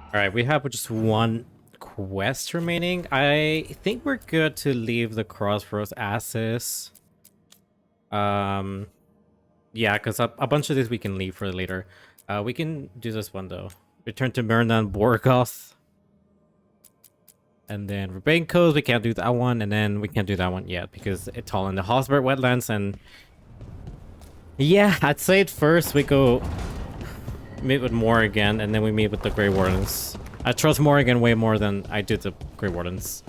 Alright, we have just one quest remaining. I think we're good to leave the crossroads as is. Yeah, because a bunch of these we can leave for later. We can do this one though. Return to Myrna Borgoth. And then Rubenkos, we can't do that one, and then we can't do that one yet because it's all in the Hosbert wetlands. And yeah, I'd say at first we go meet with Morrigan, and then we meet with the Grey Wardens. I trust Morrigan way more than I do the Grey Wardens.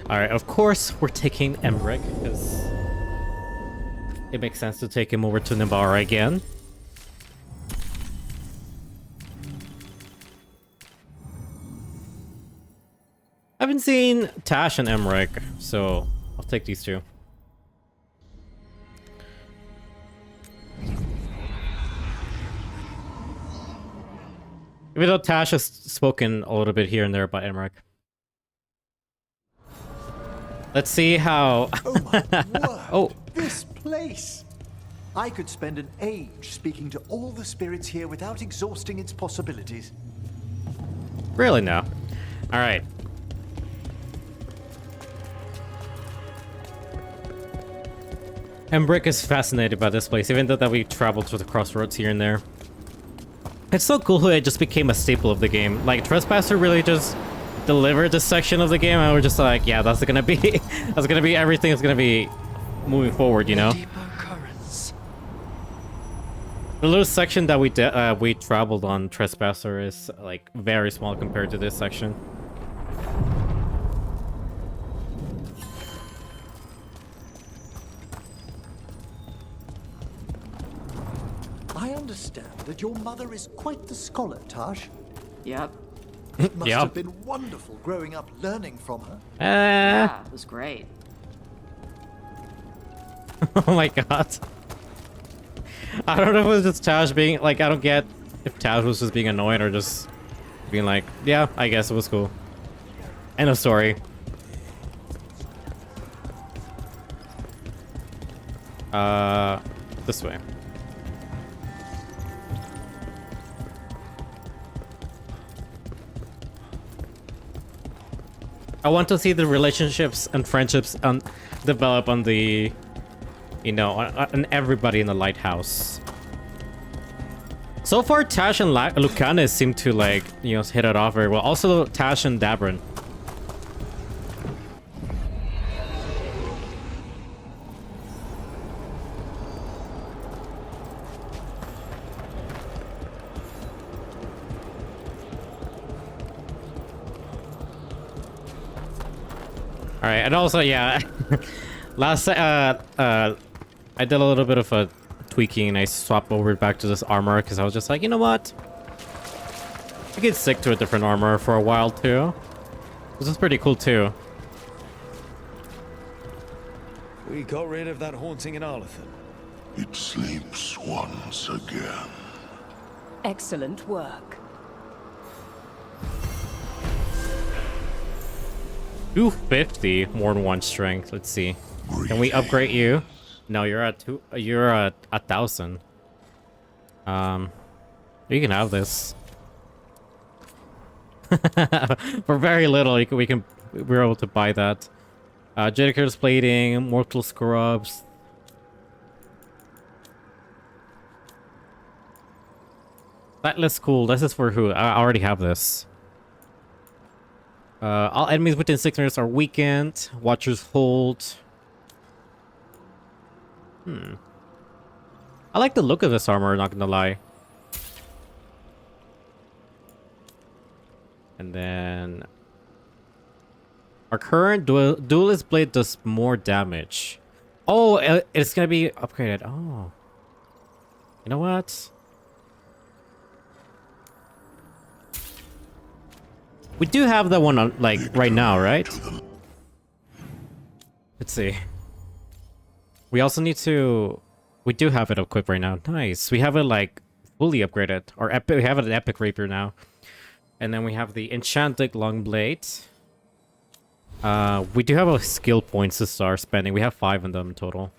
Alright, of course we're taking Emmerich, because it makes sense to take him over to Nibara again. I haven't seen Tash and Emmerich, so I'll take these two. Even though Tash has spoken a little bit here and there about Emmerich. Let's see how... Oh my word! Oh. This place! I could spend an age speaking to all the spirits here without exhausting its possibilities. Really now. Alright. Emmerich is fascinated by this place, even though that we traveled through the crossroads here and there. It's so cool how it just became a staple of the game. Like, Trespasser really just delivered this section of the game, and we're just like, yeah, that's gonna be... that's gonna be everything that's gonna be moving forward, you know? The little section that we traveled on Trespasser is, like, very small compared to this section. I understand that your mother is quite the scholar, Tash. Yep. It must Yep. have been wonderful growing up learning from her. Yeah, it was great. Oh my god. I don't know if it was just Tash being, like, I don't get if Tash was just being annoyed or just being like, yeah, I guess it was cool. End of story. This way. I want to see the relationships and friendships develop on the, you know, on everybody in the lighthouse. So far, Tash and Lucanis seem to, like, you know, hit it off very well. Also, Tash and Dabrin. All right, and also, yeah, last I did a little bit of a tweaking and I swapped over back to this armor because I was just like, you know what? I get sick to a different armor for a while too. This is pretty cool too. We got rid of that haunting in Arlathan. It sleeps once again. Excellent work. 250 more than one strength. Let's see. Can we upgrade you? No, you're at 1,000. You can have this. For very little, we're able to buy that. Jedicator's plating, mortal scrubs. That looks cool. This is for who? I already have this. All enemies within 6 minutes are weakened. Watchers hold. I like the look of this armor, not gonna lie. And then... our current duelist blade does more damage. Oh, it's gonna be upgraded. Oh. You know what? We do have that one on, like, right now, right? Let's see. We also need to... we do have it equipped right now. Nice. We have it, like, fully upgraded. Or we have an epic rapier now. And then we have the enchanted long blade. We do have a skill points to start spending. We have 5 of them in total.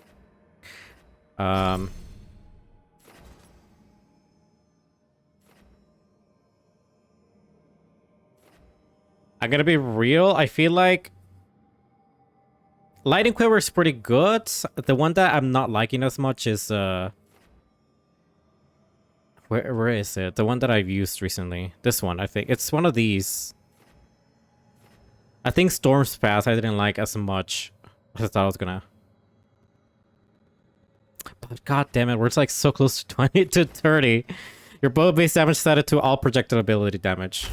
I'm gonna be real. I feel like Lightning Quiver is pretty good. The one that I'm not liking as much is where is it? The one that I've used recently. This one, I think. It's one of these. I think Storm's Pass I didn't like as much as I thought I was gonna. But god damn it, we're like so close to 20 to 30. Your bow base damage set it to all projected ability damage.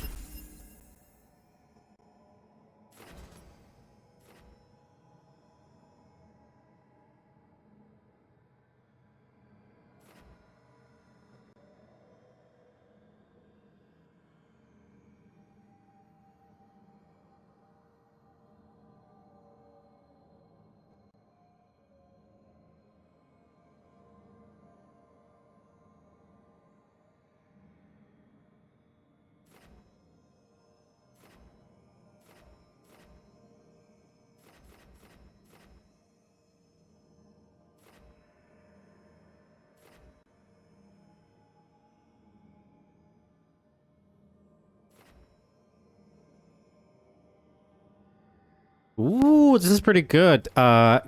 Ooh, this is pretty good.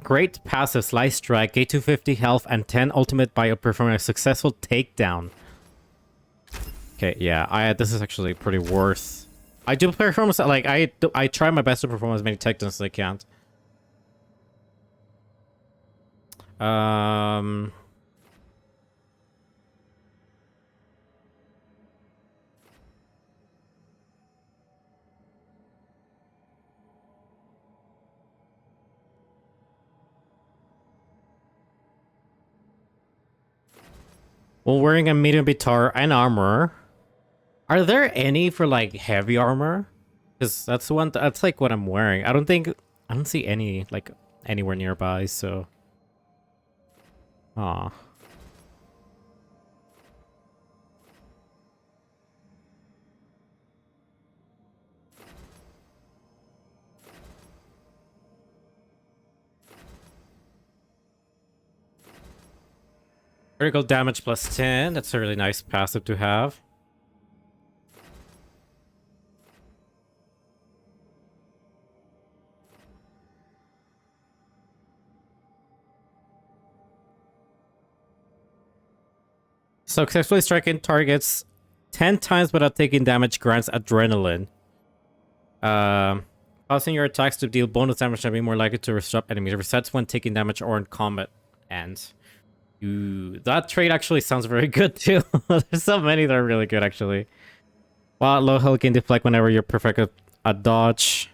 Great passive Slice Strike, gain 250 health, and 10 ultimate by performing a successful takedown. Okay, yeah, this is actually pretty worth. I do perform like I try my best to perform as many takedowns as I can. While wearing a medium guitar and armor. Are there any for like heavy armor? Because that's the one that's like what I'm wearing. I don't see any like anywhere nearby, so. Aw. Critical damage plus 10. That's a really nice passive to have. Successfully striking targets 10 times without taking damage grants adrenaline. Causing your attacks to deal bonus damage and be more likely to disrupt enemies. Resets when taking damage or in combat ends. That trait actually sounds very good too. There's so many that are really good actually. While low health can deflect whenever you're perfect a dodge.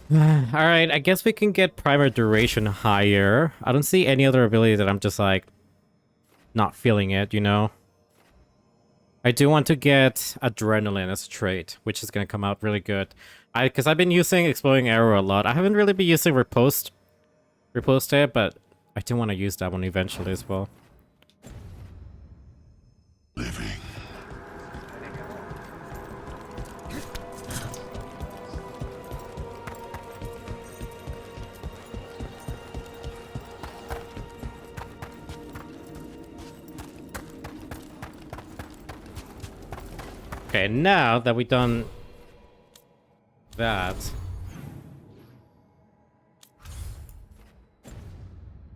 Alright, I guess we can get primer duration higher. I don't see any other ability that I'm just like not feeling it, you know? I do want to get adrenaline as a trait, which is gonna come out really good. Because I've been using Exploding Arrow a lot. I haven't really been using Riposte it, but I do want to use that one eventually as well. Living. Okay, now that we've done that...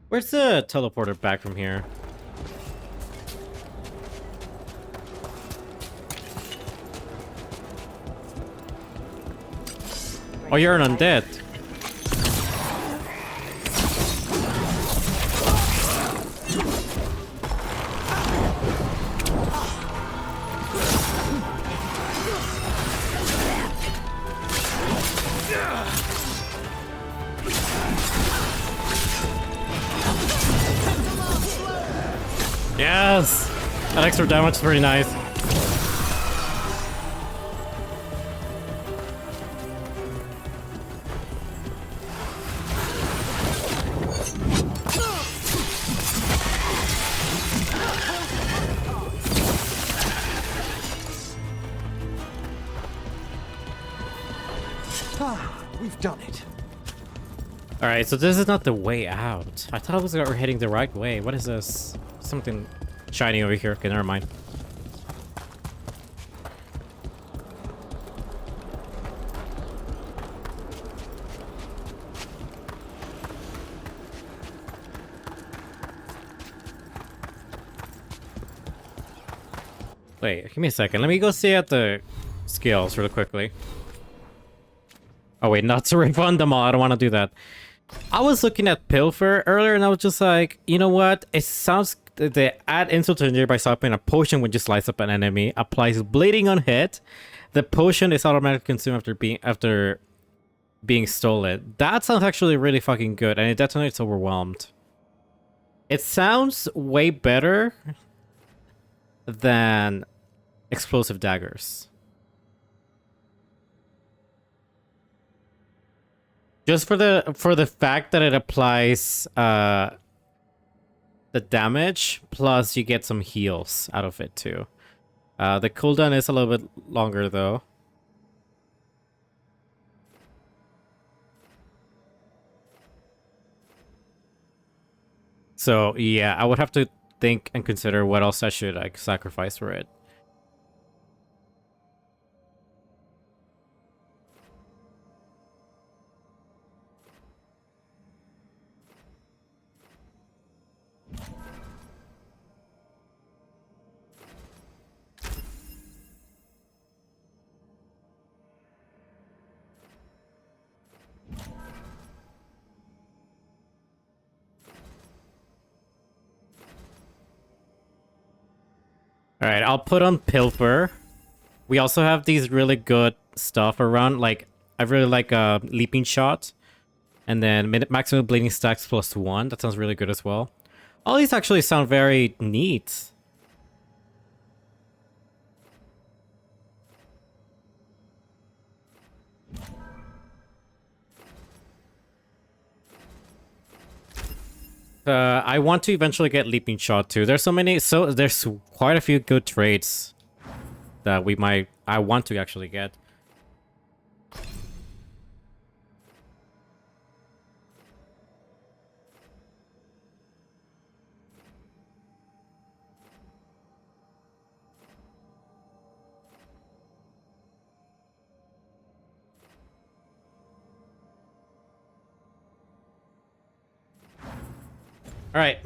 Where's the teleporter back from here? Oh, you're an undead. Yes! That extra damage is pretty nice. done it. Alright, so this is not the way out. I thought we were heading the right way. What is this? Something shiny over here. Okay, never mind. Wait, give me a second. Let me go see at the skills really quickly. Oh wait, not to refund them all. I don't want to do that. I was looking at Pilfer earlier and I was just like, you know what? It sounds... They add insult to injury by stopping a potion when you slice up an enemy. Applies bleeding on hit. The potion is automatically consumed after being stolen. That sounds actually really fucking good, and it detonates overwhelmed. It sounds way better than explosive daggers. Just for the fact that it applies the damage, plus you get some heals out of it too. The cooldown is a little bit longer though. So yeah, I would have to think and consider what else I should like sacrifice for it. Alright, I'll put on Pilfer. We also have these really good stuff around. Like, I really like Leaping Shot. And then maximum bleeding stacks +1. That sounds really good as well. All these actually sound very neat. I want to eventually get Leaping Shot too. There's there's quite a few good traits that I want to actually get. All right.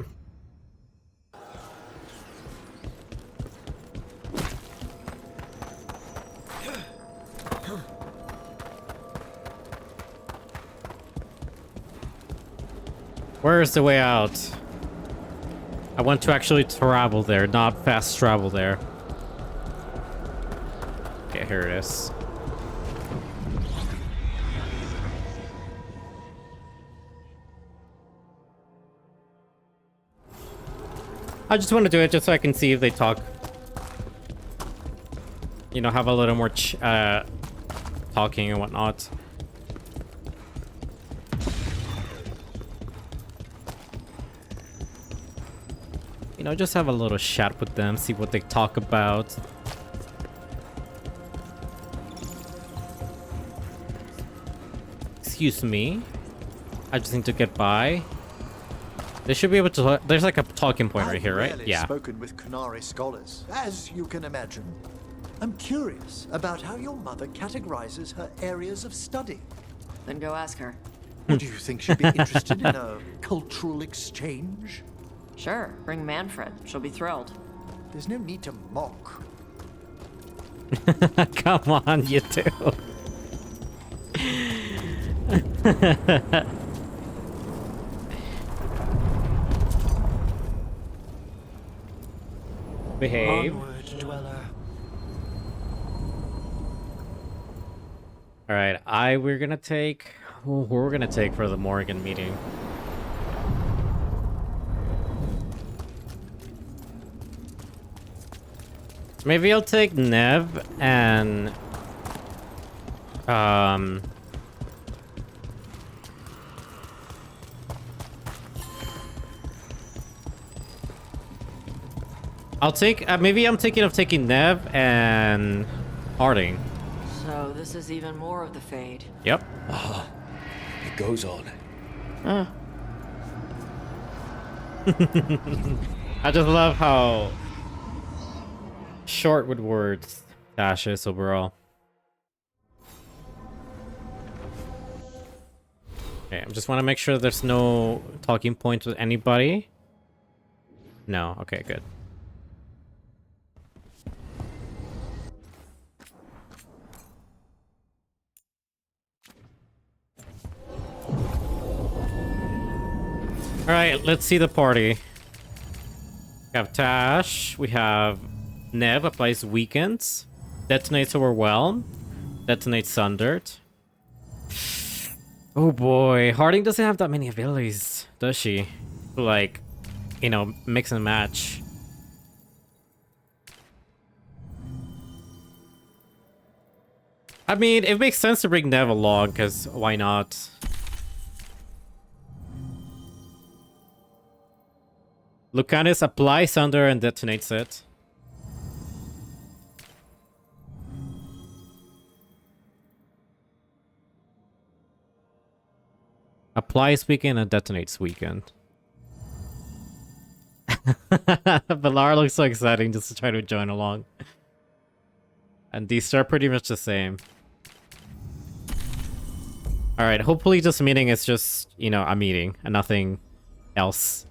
Where is the way out? I want to actually travel there, not fast travel there. Okay, here it is. I just want to do it just so I can see if they talk. You know, have a little more talking and whatnot. You know, just have a little chat with them, see what they talk about. Excuse me. I just need to get by. They should be able to... There's like a talking point right here, right? Yeah. I've spoken with Kunari scholars, as you can imagine. I'm curious about how your mother categorizes her areas of study. Then go ask her. Do you think she'd be interested in a cultural exchange? Sure, bring Manfred. She'll be thrilled. There's no need to mock. Come on, you two. Behave. Onward, dweller. All right, we're gonna take. Who we're gonna take for the Morrigan meeting? Maybe I'll take Nev and I'll take maybe I'm thinking of taking Nev and Harding. So this is even more of the Fade. Yep. goes on. I just love how short with words Dash is overall. Okay, I just want to make sure there's no talking points with anybody. No, okay, good. Alright, let's see the party. We have Tash, we have Nev applies weakens, detonates overwhelm, detonates sundered. Oh boy, Harding doesn't have that many abilities, does she? Like, you know, mix and match. I mean, it makes sense to bring Nev along, because why not? Lucanus applies Sunder and detonates it. Applies weekend and detonates weekend. Valar looks so exciting just to try to join along. And these are pretty much the same. Alright, hopefully this meeting is just, you know, a meeting and nothing else.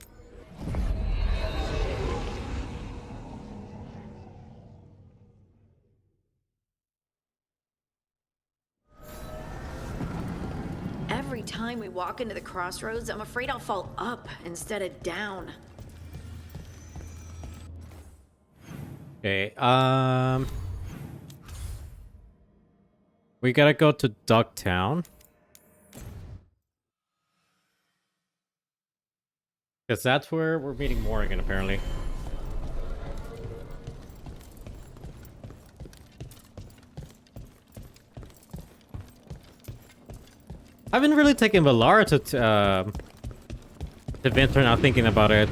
Every time we walk into the crossroads, I'm afraid I'll fall up instead of down. Okay, we gotta go to Ducktown. Because that's where we're meeting Morrigan, apparently. I've been really taking Valara to Winter now, thinking about it.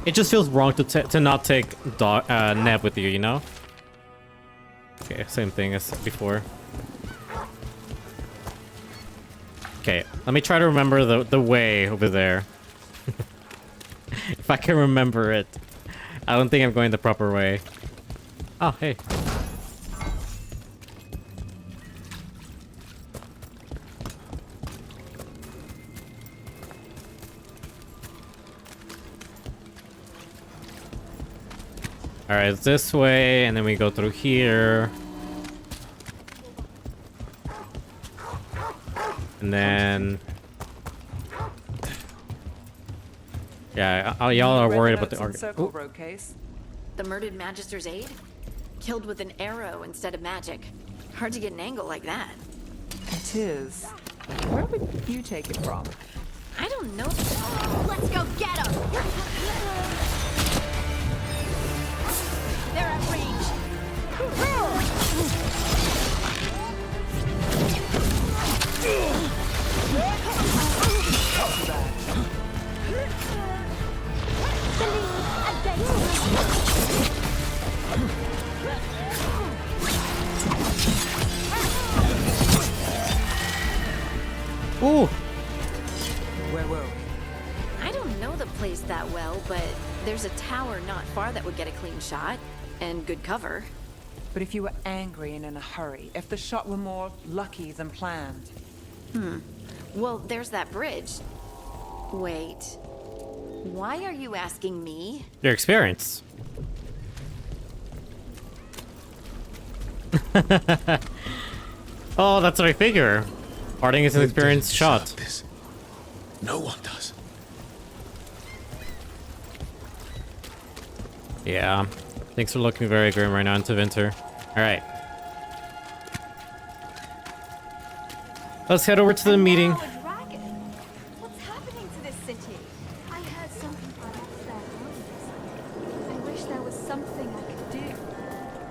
It just feels wrong to not take Nev with you, you know? Okay, same thing as before. Okay, let me try to remember the way over there. If I can remember it. I don't think I'm going the proper way. Oh, hey. Alright, it's this way, and then we go through here. And then... yeah, y'all are worried about the Circle Road case. The murdered Magister's aide? Killed with an arrow instead of magic. Hard to get an angle like that. It is. Where would you take it from? I don't know. Let's go get him! They're at range. Ooh! Where were we? I don't know the place that well, but there's a tower not far that would get a clean shot. And good cover. But if you were angry and in a hurry, if the shot were more lucky than planned. Well, there's that bridge. Wait. Why are you asking me? Your experience. Oh, that's what I figure. Harding is an experienced shot. This. No one does. Yeah. Things are looking very grim right now into winter. Alright. Let's head over to the meeting. What's happening to this city? I heard something about their armies. I wish there was something I could do.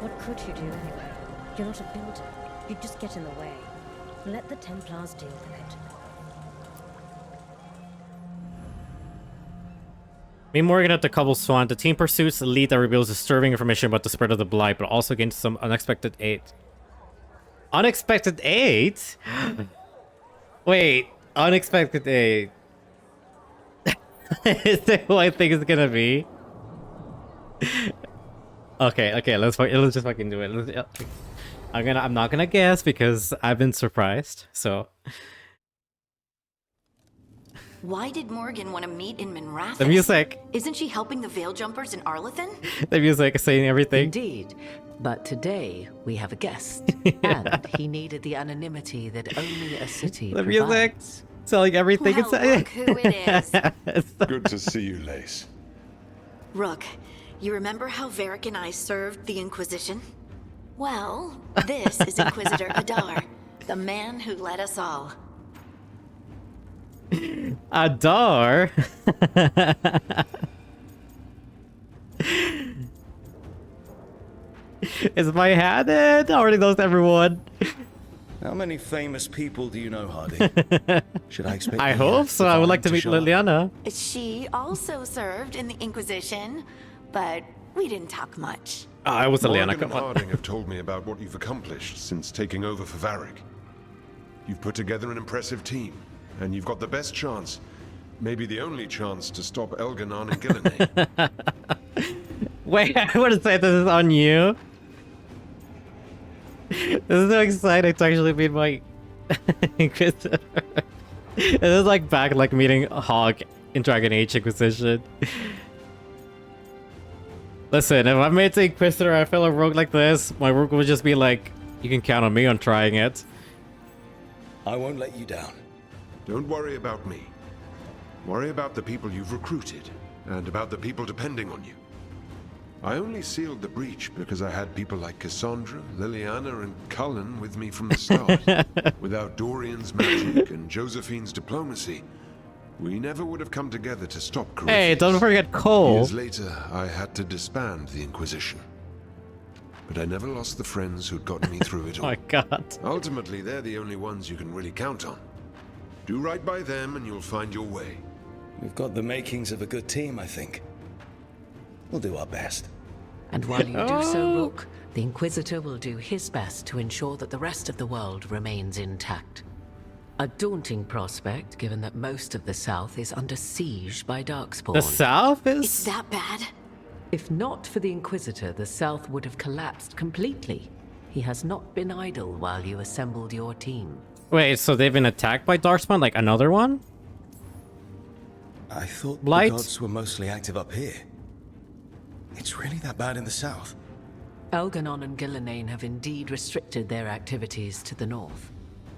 What could you do anyway? You're not a builder. You'd just get in the way. Let the Templars deal with it. Me and Morgan at the Cobblestone. The team pursues the lead that reveals disturbing information about the spread of the Blight, but also gains some unexpected aid. Unexpected aid? Wait, unexpected aid. Is that who I think it's gonna be? Okay, let's just fucking do it. I'm not gonna guess because I've been surprised, so. Why did Morgan want to meet in Minrathous? The music. Isn't she helping the Veil Jumpers in Arlethan? The music is saying everything. Indeed. But today, we have a guest. And he needed the anonymity that only a city The music. provides. Selling everything Well, inside. look who it is. Good to see you, Lace. Rook, you remember how Varric and I served the Inquisition? Well, this is Inquisitor Adar, the man who led us all. Adar. Is my hand in? I already knows everyone. How many famous people do you know, Hardy? Should I expect? I hope so. I would like to meet show? Liliana. She also served in the Inquisition, but we didn't talk much. Oh, I was Liliana. Morgan Come and on. Harding have told me about what you've accomplished since taking over for Varric. You've put together an impressive team, and you've got the best chance, maybe the only chance, to stop Elganon and Gillenay. Wait, I want to say this is on you. This is so exciting to actually meet my Inquisitor. This is like back like meeting Hog in Dragon Age Inquisition. Listen, if I made the Inquisitor, I feel a rogue like this, my rogue would just be like, you can count on me on trying it. I won't let you down. Don't worry about me. Worry about the people you've recruited, and about the people depending on you. I only sealed the breach because I had people like Cassandra, Liliana, and Cullen with me from the start. Without Dorian's magic and Josephine's diplomacy, we never would have come together to stop Corypheus. Hey, don't forget Cole. Years later, I had to disband the Inquisition. But I never lost the friends who'd gotten me through it Oh all. my god. Ultimately, they're the only ones you can really count on. Do right by them and you'll find your way. We've got the makings of a good team, I think. We'll do our best. And while you do so, Rook, the Inquisitor will do his best to ensure that the rest of the world remains intact. A daunting prospect, given that most of the South is under siege by Darkspawn. The South It's is... that bad? If not for the Inquisitor, the South would have collapsed completely. He has not been idle while you assembled your team. Wait, so they've been attacked by Darkspawn? Like another one? I thought Light? the gods were mostly active up here. It's really that bad in the south? Elganon and Gillenay have indeed restricted their activities to the north.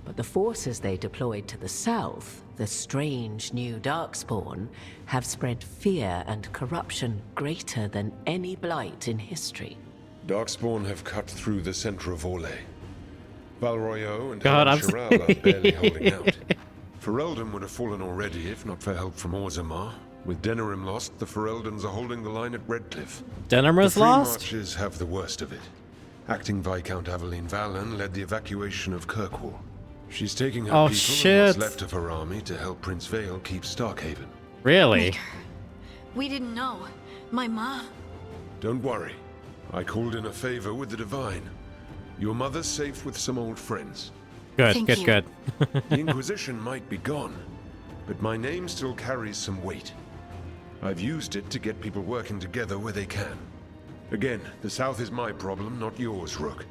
But the forces they deployed to the south, the strange new Darkspawn, have spread fear and corruption greater than any blight in history. Darkspawn have cut through the center of Orlais. Valroyo and God, Helen I'm Chiral are barely holding out. Ferelden would have fallen already if not for help from Orzammar. With Denerim lost, the Fereldans are holding the line at Redcliffe. Denerim's The lost? Free Marches have the worst of it. Acting Viscount Aveline Valen led the evacuation of Kirkwall. She's taking her Oh, people shit. and what's left of her army to help Prince Vale keep Starkhaven. Really? We didn't know. My ma. Don't worry. I called in a favor with the Divine. Your mother's safe with some old friends. Good, Thank good, you. good. The Inquisition might be gone, but my name still carries some weight. I've used it to get people working together where they can. Again, the South is my problem, not yours, Rook.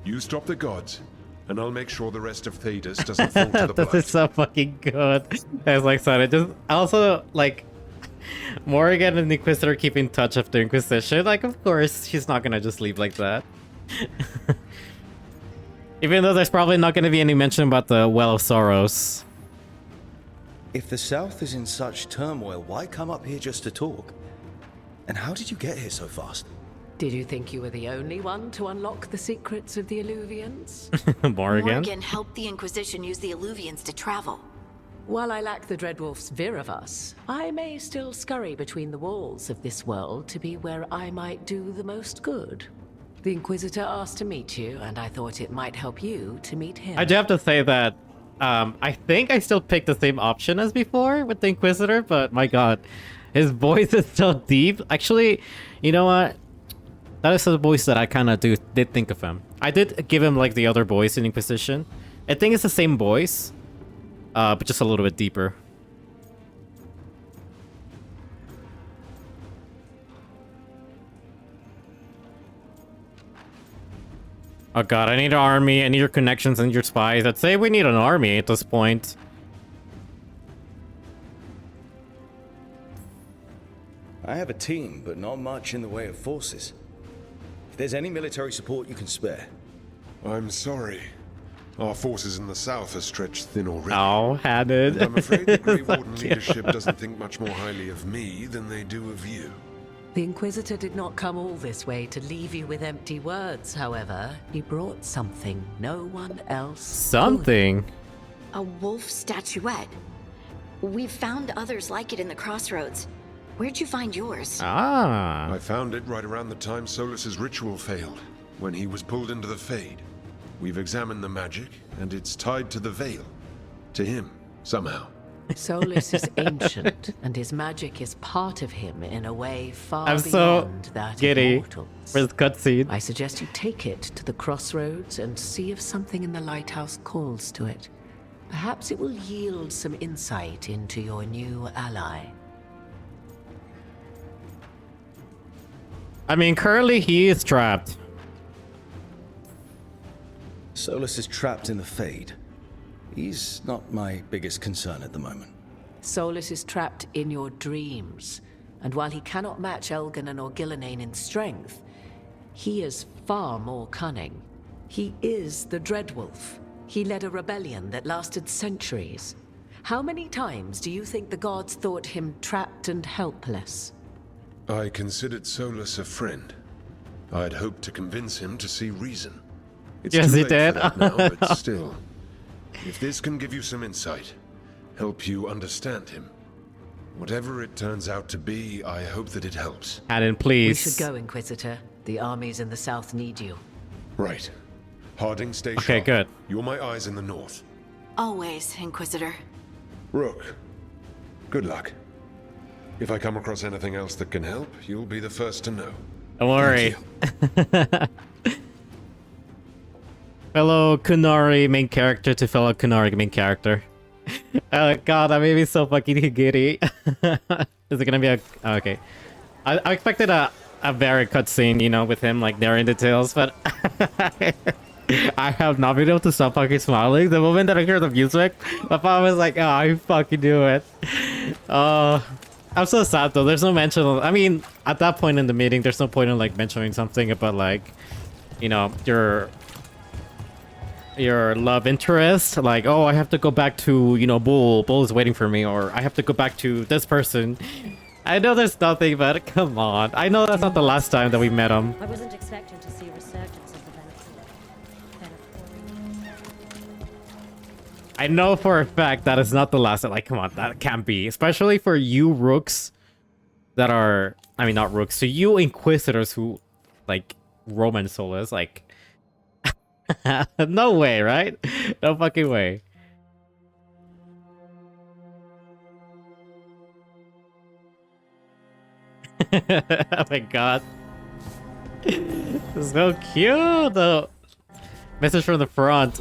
You stop the gods, and I'll make sure the rest of Thedas doesn't fall to the This blood. is so fucking good. I was like, sorry, just also like Morrigan and the Inquisitor keep in touch of the Inquisition. Like, of course, she's not gonna just leave like that. Even though there's probably not gonna be any mention about the Well of Sorrows. If the south is in such turmoil, why come up here just to talk? And how did you get here so fast? Did you think you were the only one to unlock the secrets of the Illuvians? Morrigan? Morgan helped the Inquisition use the Illuvians to travel. While I lack the Dreadwolf's Viravus, I may still scurry between the walls of this world to be where I might do the most good. The Inquisitor asked to meet you, and I thought it might help you to meet him. I do have to say that I think I still picked the same option as before with the Inquisitor, but my god, his voice is so deep. Actually, you know what? That is the voice that I kind of did think of him. I did give him like the other boys in Inquisition. I think it's the same boys, but just a little bit deeper. Oh god, I need an army, I need your connections and your spies. I'd say we need an army at this point. I have a team, but not much in the way of forces. If there's any military support you can spare. I'm sorry. Our forces in the south are stretched thin already. Oh, had it. And I'm afraid the Grey Warden leadership doesn't think much more highly of me than they do of you. The Inquisitor did not come all this way to leave you with empty words, however. He brought something no one else Something? A wolf statuette. We've found others like it in the crossroads. Where'd you find yours? Ah. I found it right around the time Solus's ritual failed, when he was pulled into the Fade. We've examined the magic, and it's tied to the Veil. To him, somehow. Solus is ancient, and his magic is part of him in a way far I'm so beyond that giddy of mortals. for this cutscene. I suggest you take it to the crossroads and see if something in the lighthouse calls to it. Perhaps it will yield some insight into your new ally. I mean, currently he is trapped. Solus is trapped in the Fade. He's not my biggest concern at the moment. Solus is trapped in your dreams, and while he cannot match Elganon or Gillenane in strength, he is far more cunning. He is the Dreadwolf. He led a rebellion that lasted centuries. How many times do you think the gods thought him trapped and helpless? I considered Solus a friend. I'd hoped to convince him to see reason. It's Yes, too he late did. for that now, but still. If this can give you some insight, help you understand him, whatever it turns out to be, I hope that it helps. Alan, We please. should go, Inquisitor. The armies in the south need you. Right. Harding, stay Okay, sharp. good. You're my eyes in the north. Always, Inquisitor. Rook, good luck. If I come across anything else that can help, you'll be the first to know. Don't worry. Fellow Kunari main character to fellow Kunari main character. Oh god, that made me so fucking giddy. Is it gonna be a... oh, okay. I expected a very cutscene, you know, with him like narrating details, but I have not been able to stop fucking smiling. The moment that I hear the music, my father was like, oh, I fucking do it. I'm so sad though. There's no mention of... I mean, at that point in the meeting, there's no point in like mentioning something about like, you know, your love interest, like, oh, I have to go back to, you know, Bull is waiting for me, or I have to go back to this person. I know there's nothing, but come on, I know that's not the last time that we met him. I wasn't expecting to see a resurgence of the Veilguard. I know for a fact that is not the last. Like, come on, that can't be, especially for you rooks that are, I mean, not rooks, so you inquisitors who like Roman Solus, like no way, right? No fucking way. Oh my god. So cute though. Message from the front.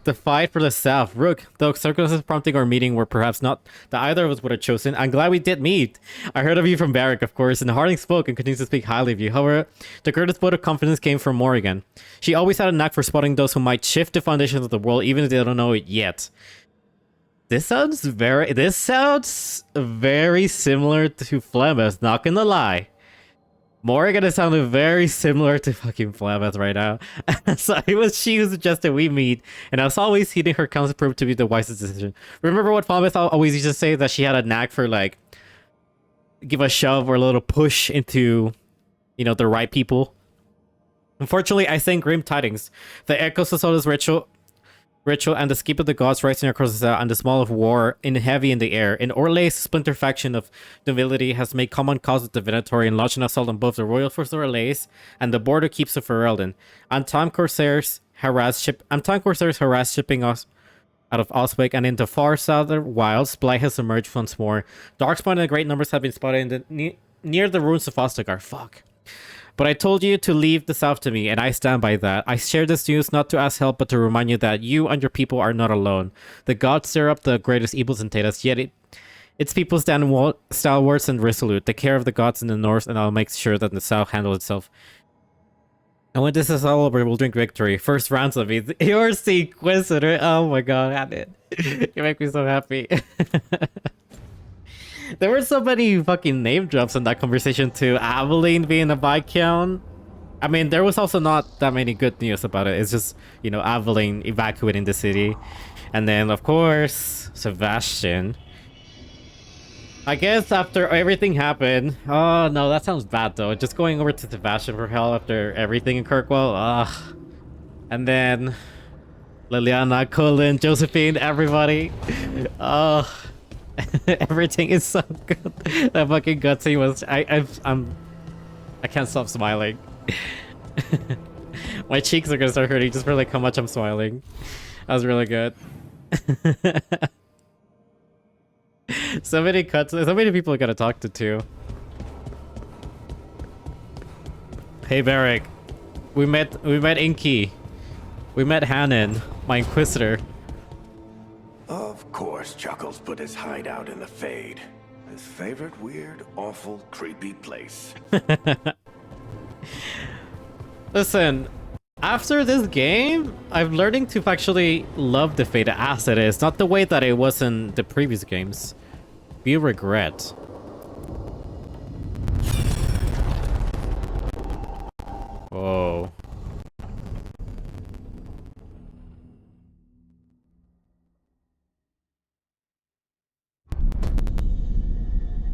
The fight for the south. Rook, though circumstances prompting our meeting were perhaps not that either of us would have chosen, I'm glad we did meet. I heard of you from Barrack, of course, and Harding spoke and continues to speak highly of you. However, the greatest vote of confidence came from Morrigan. She always had a knack for spotting those who might shift the foundations of the world, even if they don't know it yet. This sounds very similar to Flemeth, not gonna lie. Morrigan is sounding very similar to fucking Flemeth right now. So it was she who suggested we meet, and as always, heeding her counsel proved to be the wisest decision. Remember what Flemeth always used to say, that she had a knack for like give a shove or a little push into, you know, the right people. Unfortunately, I think grim tidings. The echoes of Soda's ritual and the skip of the gods rising across the south and the smell of war in heavy in the air. In Orlay's splinter faction of nobility has made common cause with the Venatori and launched an assault on both the royal force of Orlays and the border keeps of Ferelden. Anton Corsairs harass shipping us out of Oswick and into far southern wilds. Blight has emerged once more. Darkspawn and great numbers have been spotted in the near the ruins of Ostagar. Fuck. But I told you to leave the South to me, and I stand by that. I share this news not to ask help, but to remind you that you and your people are not alone. The gods stir up the greatest evils in Tatus, yet its people stand stalwarts and resolute. Take care of the gods in the north, and I'll make sure that the South handles itself. And when this is all over, we'll drink victory. First ransom means your sequester. Oh my god, I did. You make me so happy. There were so many fucking name drops in that conversation too. Aveline being a Viscount. I mean, there was also not that many good news about it. It's just, you know, Aveline evacuating the city. And then, of course, Sebastian. I guess after everything happened... Oh, no, that sounds bad, though. Just going over to Sebastian for help after everything in Kirkwall. Ugh. And then... Liliana, Colin, Josephine, everybody. Oh... Everything is so good. That fucking gutsy was... I can't stop smiling. My cheeks are gonna start hurting just for like how much I'm smiling. That was really good. So many cuts, so many people I gotta talk to too. Hey Varric, we met Inky, we met Hannon, my Inquisitor. Of course, Chuckles put his hideout in the Fade. His favorite weird, awful, creepy place. Listen, after this game, I'm learning to actually love the Fade as it is, not the way that it was in the previous games. We regret. Whoa.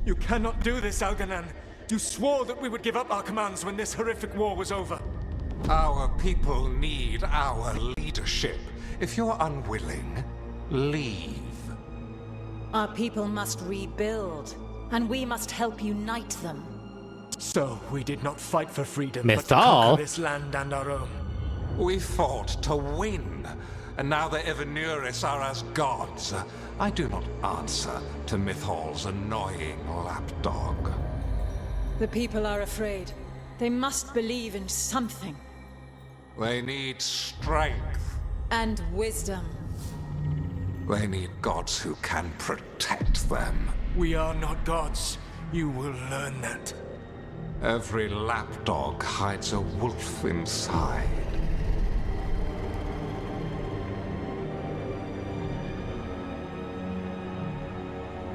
You cannot do this, Algernon. You swore that we would give up our commands when this horrific war was over. Our people need our leadership. If you're unwilling, leave. Our people must rebuild, and we must help unite them. So, we did not fight for freedom, but to Mythal? conquer this land and our own. We fought to win, and now the Evanuris are as gods. I do not answer to Mythal's annoying lapdog. The people are afraid. They must believe in something. They need strength. And wisdom. They need gods who can protect them. We are not gods. You will learn that. Every lapdog hides a wolf inside.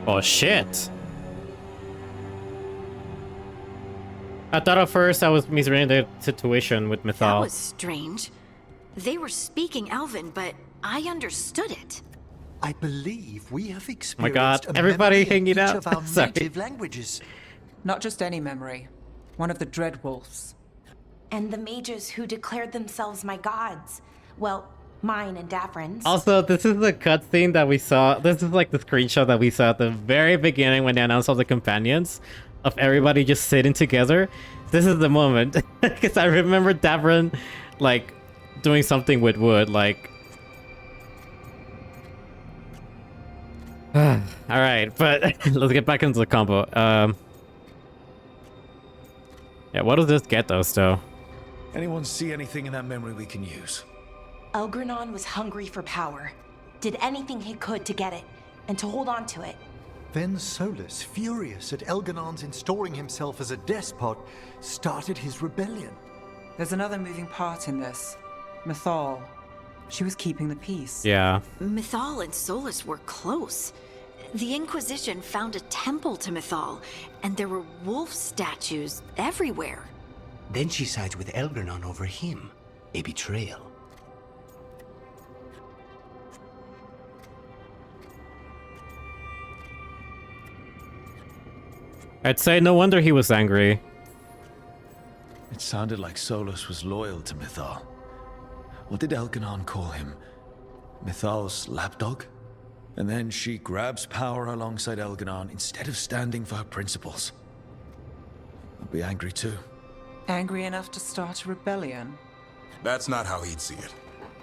Oh shit. I thought at first I was misreading the situation with Mythal. That was strange. They were speaking Elven, but I understood it. I believe we have experienced Oh my god, a everybody memory in hanging each out. of our Sorry. native languages. Not just any memory. One of the Dread Wolves. And the mages who declared themselves my gods. Well, mine and Davrin's. Also, this is the cutscene that we saw. This is like the screenshot that we saw at the very beginning when they announced all the companions of everybody just sitting together. This is the moment. Because I remember Davrin, like, doing something with wood, like... Alright, but let's get back into the combo. Yeah, what does this get us, though? Anyone see anything in that memory we can use? Elgranon was hungry for power. Did anything he could to get it, and to hold on to it. Then Solus, furious at Elganon's installing himself as a despot, started his rebellion. There's another moving part in this. Mythal. She was keeping the peace. Yeah. Mythal and Solus were close. The Inquisition found a temple to Mythal, and there were wolf statues everywhere. Then she sides with Elgranon over him. A betrayal. I'd say no wonder he was angry. It sounded like Solus was loyal to Mythal. What did Elganon call him? Mythal's lapdog? And then she grabs power alongside Elganon instead of standing for her principles. I'll be angry too. Angry enough to start a rebellion? That's not how he'd see it.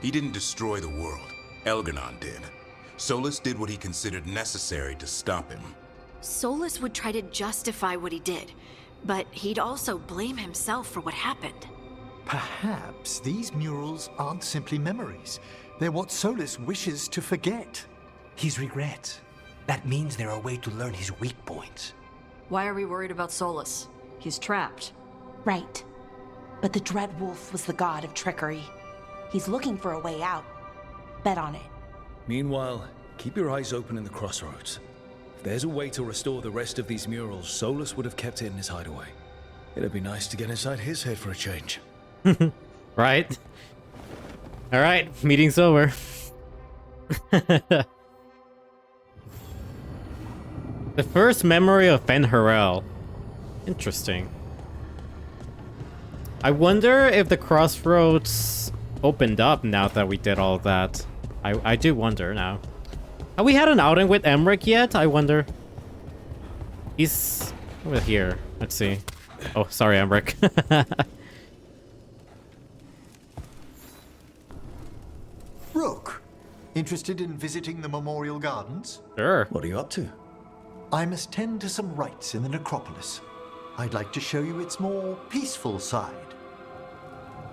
He didn't destroy the world. Elganon did. Solus did what he considered necessary to stop him. Solus would try to justify what he did, But he'd also blame himself for what happened. Perhaps these murals aren't simply memories. They're what Solus wishes to forget. His regrets. That means they're a way to learn his weak points. Why are we worried about Solus? He's trapped. Right. But the Dread Wolf was the god of trickery. He's looking for a way out. Bet on it. Meanwhile, keep your eyes open in the crossroads. If there's a way to restore the rest of these murals, Solus would have kept it in his hideaway. It'd be nice to get inside his head for a change. Right? Alright, meeting's over. The first memory of Ben Harrell. Interesting. I wonder if the crossroads opened up now that we did all that. I do wonder now. Have we had an outing with Emmerich yet? I wonder. He's over here. Let's see. Oh, sorry, Emmerich. Rook, interested in visiting the Memorial Gardens? Sure. What are you up to? I must tend to some rites in the necropolis. I'd like to show you its more peaceful side.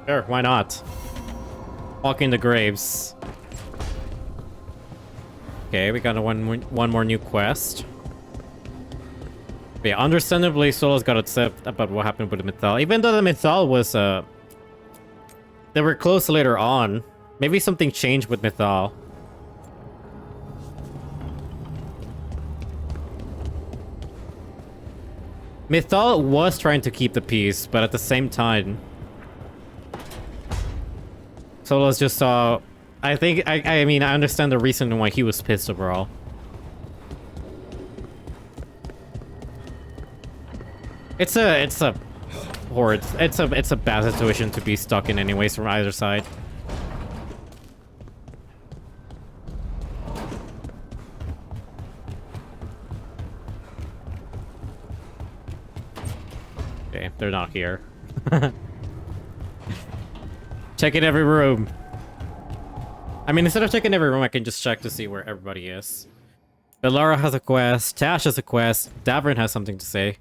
Sure, why not? Walking the graves. Okay, we got one more new quest. But yeah, understandably, Solus got upset about what happened with the Mythal. Even though the Mythal was, they were close later on. Maybe something changed with Mythal. Mythal was trying to keep the peace, but at the same time, Solus just saw... I think, I mean, I understand the reason why he was pissed overall. It's a horrid, it's a bad situation to be stuck in anyways from either side. Okay, they're not here. Checking every room. I mean, instead of checking every room, I can just check to see where everybody is. Belara has a quest, Tash has a quest, Davern has something to say.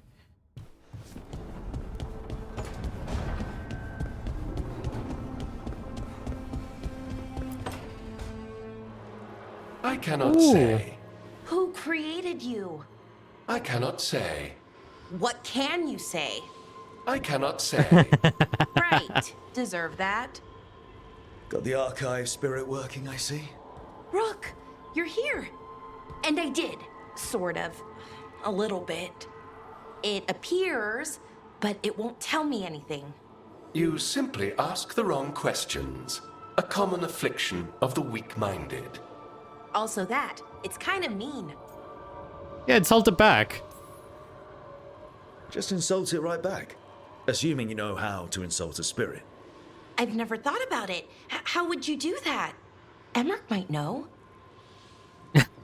I cannot say. Who created you? I cannot say. What can you say? I cannot say. Right. Deserve that. Got the archive spirit working, I see. Rook, you're here. And I did. Sort of. A little bit. It appears, but it won't tell me anything. You simply ask the wrong questions. A common affliction of the weak-minded. Also that. It's kind of mean. Yeah, insult it back. Just insult it right back. Assuming you know how to insult a spirit. I've never thought about it. How would you do that? Emmerich might know.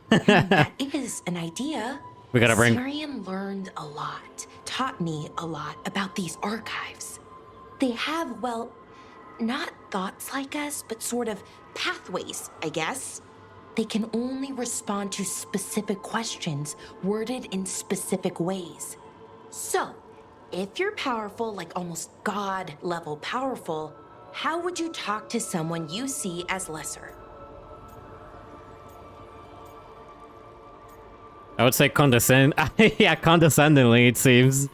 That is an idea. We gotta bring... Syrian learned a lot, taught me a lot about these archives. They have, well, not thoughts like us, but sort of pathways, I guess. They can only respond to specific questions worded in specific ways. So, if you're powerful, like almost God-level powerful, how would you talk to someone you see as lesser? I would say condescend. Yeah, condescendingly, it seems.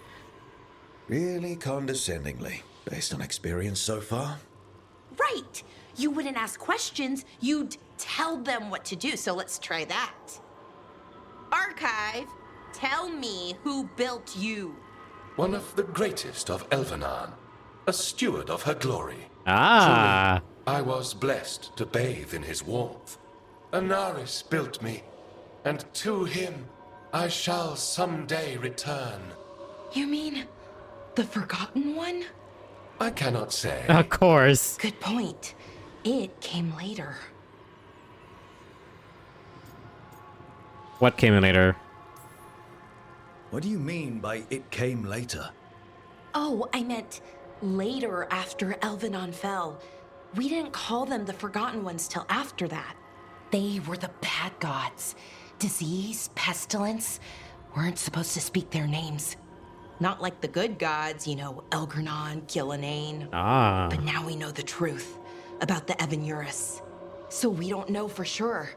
Really condescendingly, based on experience so far? Right! You wouldn't ask questions, you'd tell them what to do, so let's try that. Archive, tell me who built you. One of the greatest of Elvenan, a steward of her glory. Ah. Truly, I was blessed to bathe in his warmth. Anaris built me, and to him I shall someday return. You mean the Forgotten One? I cannot say. Of course. Good point. It came later. What came in later? What do you mean by it came later? Oh, I meant later after Elvenon fell. We didn't call them the Forgotten Ones till after that. They were the bad gods. Disease, pestilence, weren't supposed to speak their names. Not like the good gods, you know, Elgernon, Gillenane. Ah. But now we know the truth about the Evanurus. So we don't know for sure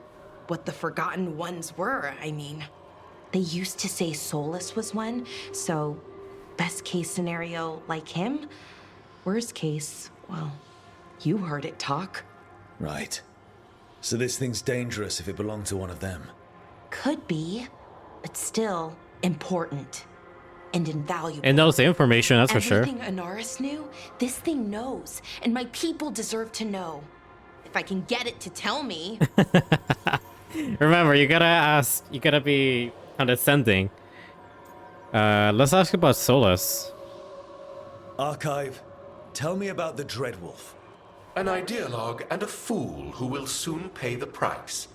what the Forgotten Ones were, I mean. They used to say Solus was one, so best case scenario, like him. Worst case, well, you heard it talk. Right. So this thing's dangerous if it belonged to one of them. Could be, but still important and invaluable. It knows the information, that's for sure. Everything Anaris knew, this thing knows, and my people deserve to know. If I can get it to tell me. Remember, you gotta be condescending. Let's ask about Solus. Archive, tell me about the Dreadwolf. An ideologue and a fool who will soon pay the price.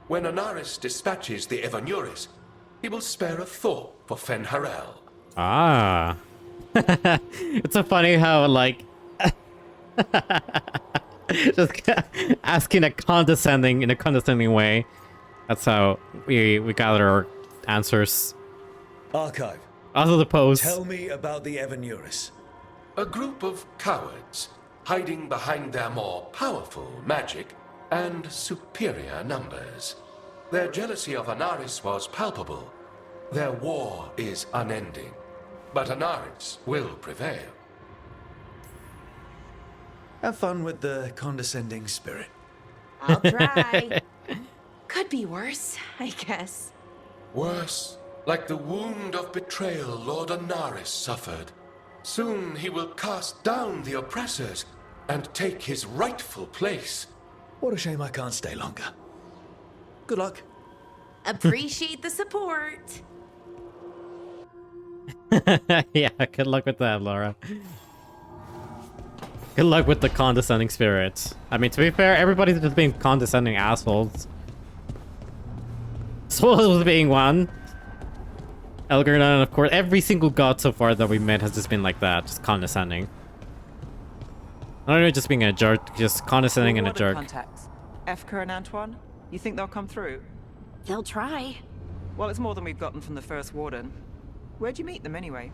When Anaris dispatches the Evanurus, he will spare a thought for Fen'Harel. Ah. It's so funny how, like... just asking in a condescending way. That's how we gather our answers. Archive. Also the pose. Tell me about the Evanurus. A group of cowards, hiding behind their more powerful magic and superior numbers. Their jealousy of Anaris was palpable. Their war is unending. But Anaris will prevail. Have fun with the condescending spirit. I'll try. Could be worse, I guess. Worse, like the wound of betrayal Lord Anaris suffered. Soon he will cast down the oppressors and take his rightful place. What a shame I can't stay longer. Good luck. Appreciate the support. Yeah, good luck with that, Laura. Good luck with the condescending spirits. I mean, to be fair, everybody's just being condescending assholes. Solus was being one. Elgernon, of course. Every single god so far that we met has just been like that, just condescending. Not even just being a jerk, just condescending and a jerk. Contacts. Efka and Antoine? You think they'll come through? They'll try. Well, it's more than we've gotten from the first warden. Where'd you meet them anyway?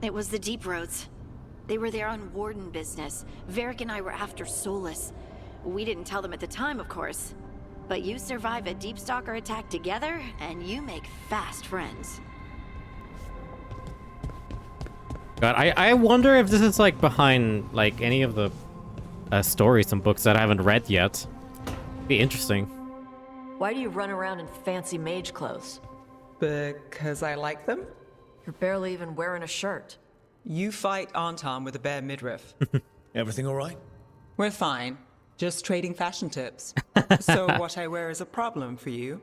It was the Deep Roads. They were there on warden business. Varric and I were after Solus. We didn't tell them at the time, of course. But you survive a Deep Stalker attack together, and you make fast friends. God, I wonder if this is like behind like any of the stories and books that I haven't read yet. Be interesting. Why do you run around in fancy mage clothes? Because I like them? You're barely even wearing a shirt. You fight Anton with a bare midriff. Everything all right? We're fine. Just trading fashion tips. So what I wear is a problem for you?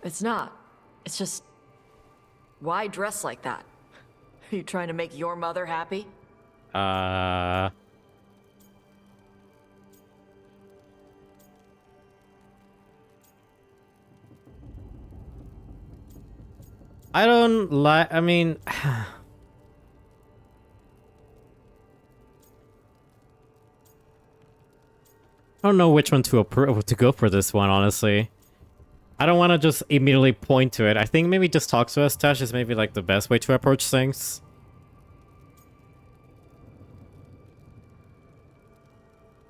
It's not. It's just... Why dress like that? Are you trying to make your mother happy? I don't like... I mean... I don't know which one to go for this one, honestly. I don't want to just immediately point to it. I think maybe just talk to us, Tash, is maybe like the best way to approach things.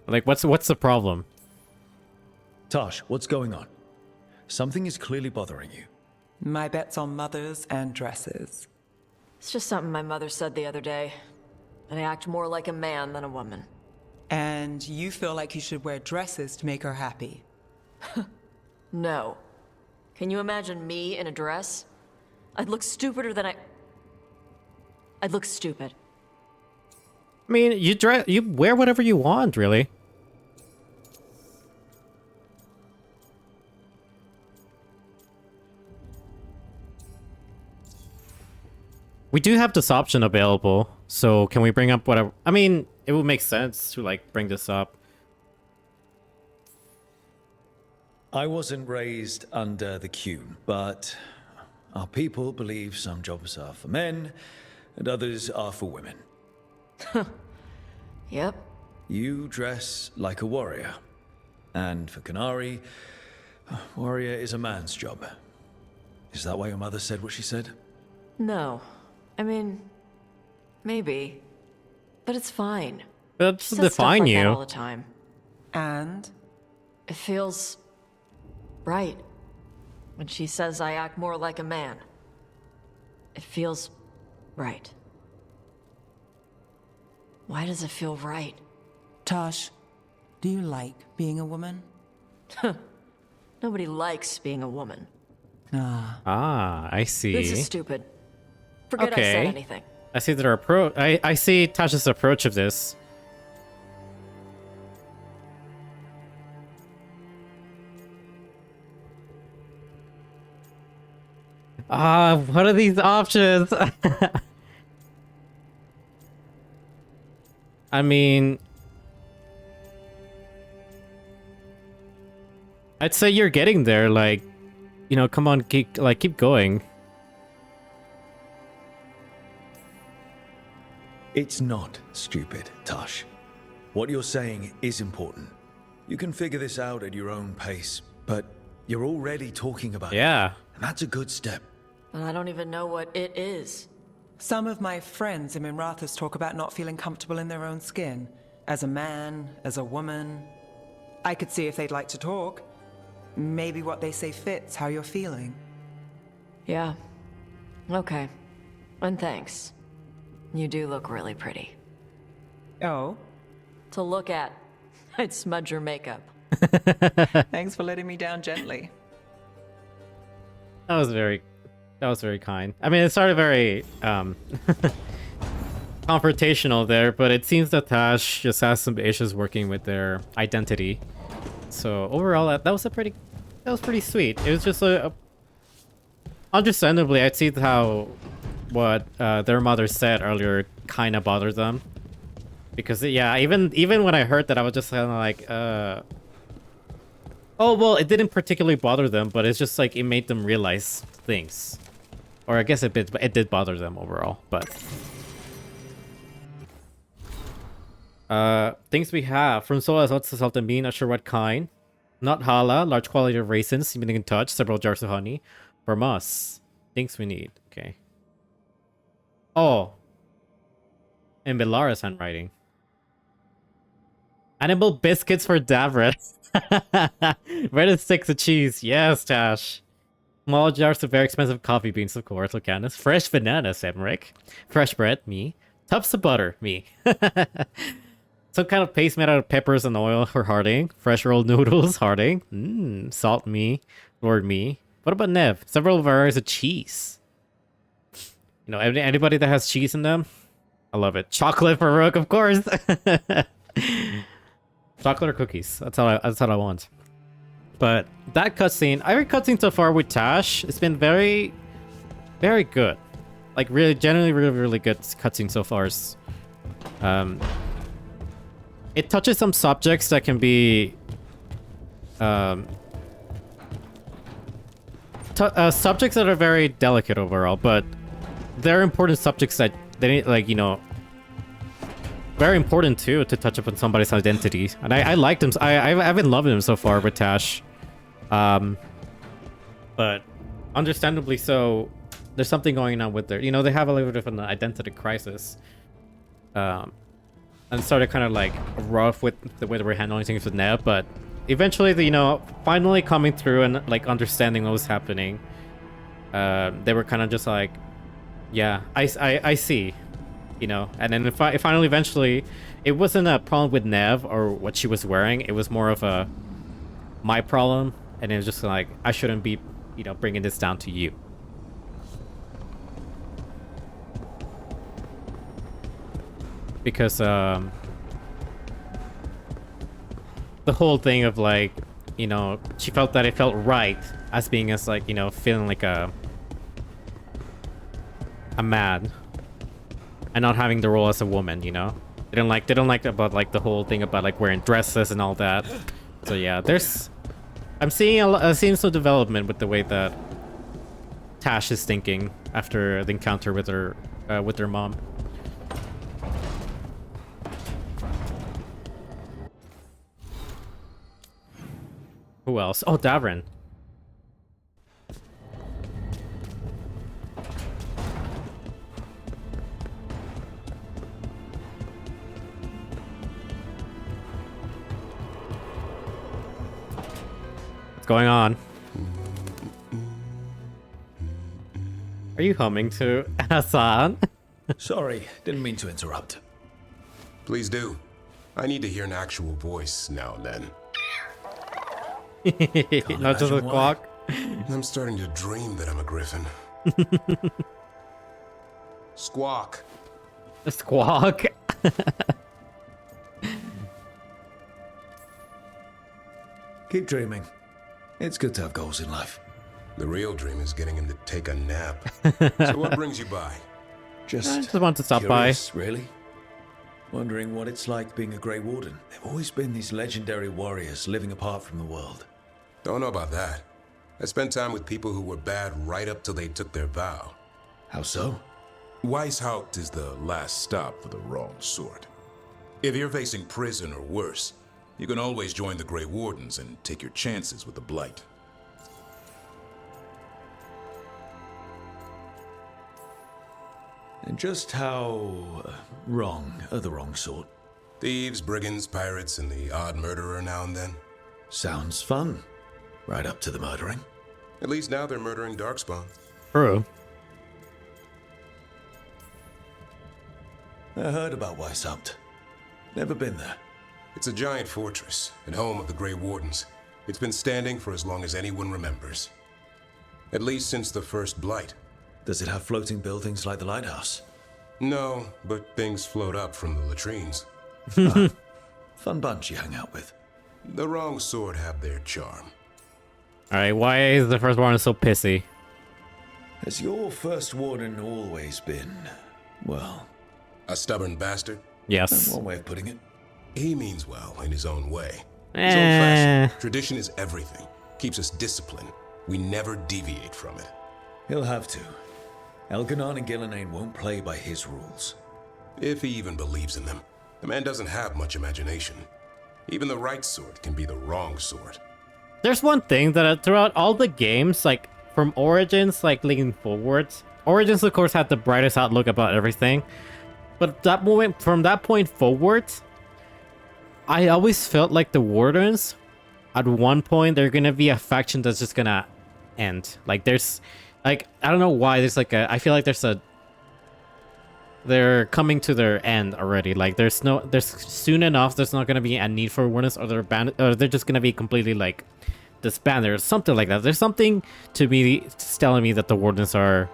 Like, what's the problem? Tosh, what's going on? Something is clearly bothering you. My bet's on mothers and dresses. It's just something my mother said the other day. And I act more like a man than a woman. And you feel like you should wear dresses to make her happy? No. Can you imagine me in a dress? I'd look stupider than I'd look stupid. I mean, you wear whatever you want, really. We do have this option available, so can we bring up whatever... I mean, it would make sense to, like, bring this up. I wasn't raised under the Qune, but our people believe some jobs are for men and others are for women. Yep. You dress like a warrior. And for Canary, warrior is a man's job. Is that why your mother said what she said? No. I mean, Maybe. But it's fine. That's She to says stuff define like that you. all the time. And? It feels right. When she says I act more like a man. It feels right. Why does it feel right? Tosh, do you like being a woman? Nobody likes being a woman. Ah, I see. This is stupid. Forget I said anything. I see their approach. I see Tasha's approach of this. What are these options? I mean, I'd say you're getting there. Like, you know, come on, keep going. It's not stupid, Tosh. What you're saying is important. You can figure this out at your own pace, but you're already talking about it. And that's a good step. And I don't even know what it is. Some of my friends in Minrathous talk about not feeling comfortable in their own skin. As a man, as a woman. I could see if they'd like to talk. Maybe what they say fits how you're feeling. Yeah. Okay. And thanks. You do look really pretty. Oh? To look at. I'd smudge your makeup. Thanks for letting me down gently. That was very kind. I mean, it started very confrontational there, but it seems that Tash just has some issues working with their identity. So overall, that was pretty sweet. It was just understandably, I'd see how what their mother said earlier kind of bothered them, because yeah, even when I heard that, I was just kind of like, oh well, it didn't particularly bother them, but it's just like it made them realize things. Or I guess it did bother them overall, but... things we have. From Solas, what's the salt and bean? Not sure what kind. Not Hala. Large quality of raisins. Seeming in touch. Several jars of honey. From us. Things we need. Okay. Oh. In Belara's handwriting. Animal biscuits for Davret. Breaded sticks of cheese. Yes, Tash. Small jars of very expensive coffee beans, of course. Locanis. Fresh bananas, Emmerich. Fresh bread, me. Tubs of butter, me. Some kind of paste made out of peppers and oil for Harding. Fresh rolled noodles, Harding. Salt, me. Lord, me. What about Nev? Several varieties of cheese. You know, anybody that has cheese in them? I love it. Chocolate for Rook, of course. Chocolate or cookies. That's what I want. But that cutscene, every cutscene so far with Tash, it's been very, very good. Like really, generally, really good cutscene so far. It touches some subjects that can be, subjects that are very delicate overall, but they're important subjects that they need, like, you know, very important too to touch upon somebody's identity. And I like them. I've been loving them so far with Tash. But understandably so, there's something going on with their, you know, they have a little bit of an identity crisis. And started kind of like rough with the way they were handling things with Neb, but eventually, you know, finally coming through and like understanding what was happening. They were kind of just like, yeah, I see, you know. And then finally, eventually, it wasn't a problem with Nev or what she was wearing. It was more of a my problem, and it was just like, I shouldn't be, you know, bringing this down to you. Because the whole thing of like, you know, she felt that it felt right as being as like, you know, feeling like a man and not having the role as a woman, you know. They don't like about like the whole thing about like wearing dresses and all that. So yeah, I'm seeing some development with the way that Tash is thinking after the encounter with her mom. Who else? Oh, Davrin. going on? Are you humming to Hassan? Sorry, didn't mean to interrupt. Please do. I need to hear an actual voice now and then. Not just a squawk. I'm starting to dream that I'm a griffin. Squawk. A squawk. Keep dreaming. It's good to have goals in life. The real dream is getting him to take a nap. So what brings you by? I just want to stop curious, really. Wondering what it's like being a Grey Warden. They've always been these legendary warriors living apart from the world. Don't know about that. I spent time with people who were bad right up till they took their vow. How so? Weishaupt is the last stop for the wrong sort. If you're facing prison or worse, you can always join the Grey Wardens and take your chances with the Blight. And just how wrong are the wrong sort? Thieves, brigands, pirates, and the odd murderer now and then. Sounds fun. Right up to the murdering. At least now they're murdering Darkspawn. True. I heard about Weishaupt. Never been there. It's a giant fortress and home of the Grey Wardens. It's been standing for as long as anyone remembers. At least since the first Blight. Does it have floating buildings like the lighthouse? No, but things float up from the latrines. Fun bunch you hang out with. The wrong sort have their charm. Alright, why is the first warden so pissy? Has your first warden always been, well... a stubborn bastard? Yes. One way of putting it. He means well in his own way. His own fashion. Tradition is everything. Keeps us disciplined. We never deviate from it. He'll have to. Elganon and Gillenane won't play by his rules. If he even believes in them. The man doesn't have much imagination. Even the right sort can be the wrong sort. There's one thing that throughout all the games, like from Origins, like leaning forwards, Origins of course had the brightest outlook about everything. But that moment, from that point forward, I always felt like the Wardens, at one point, they're gonna be a faction that's just gonna end. Like there's, like, I don't know why, there's like a, I feel like there's a, they're coming to their end already. Like there's soon enough, there's not gonna be a need for Wardens, or they're just gonna be completely like disbanded or something like that. There's something to me telling me that the Wardens are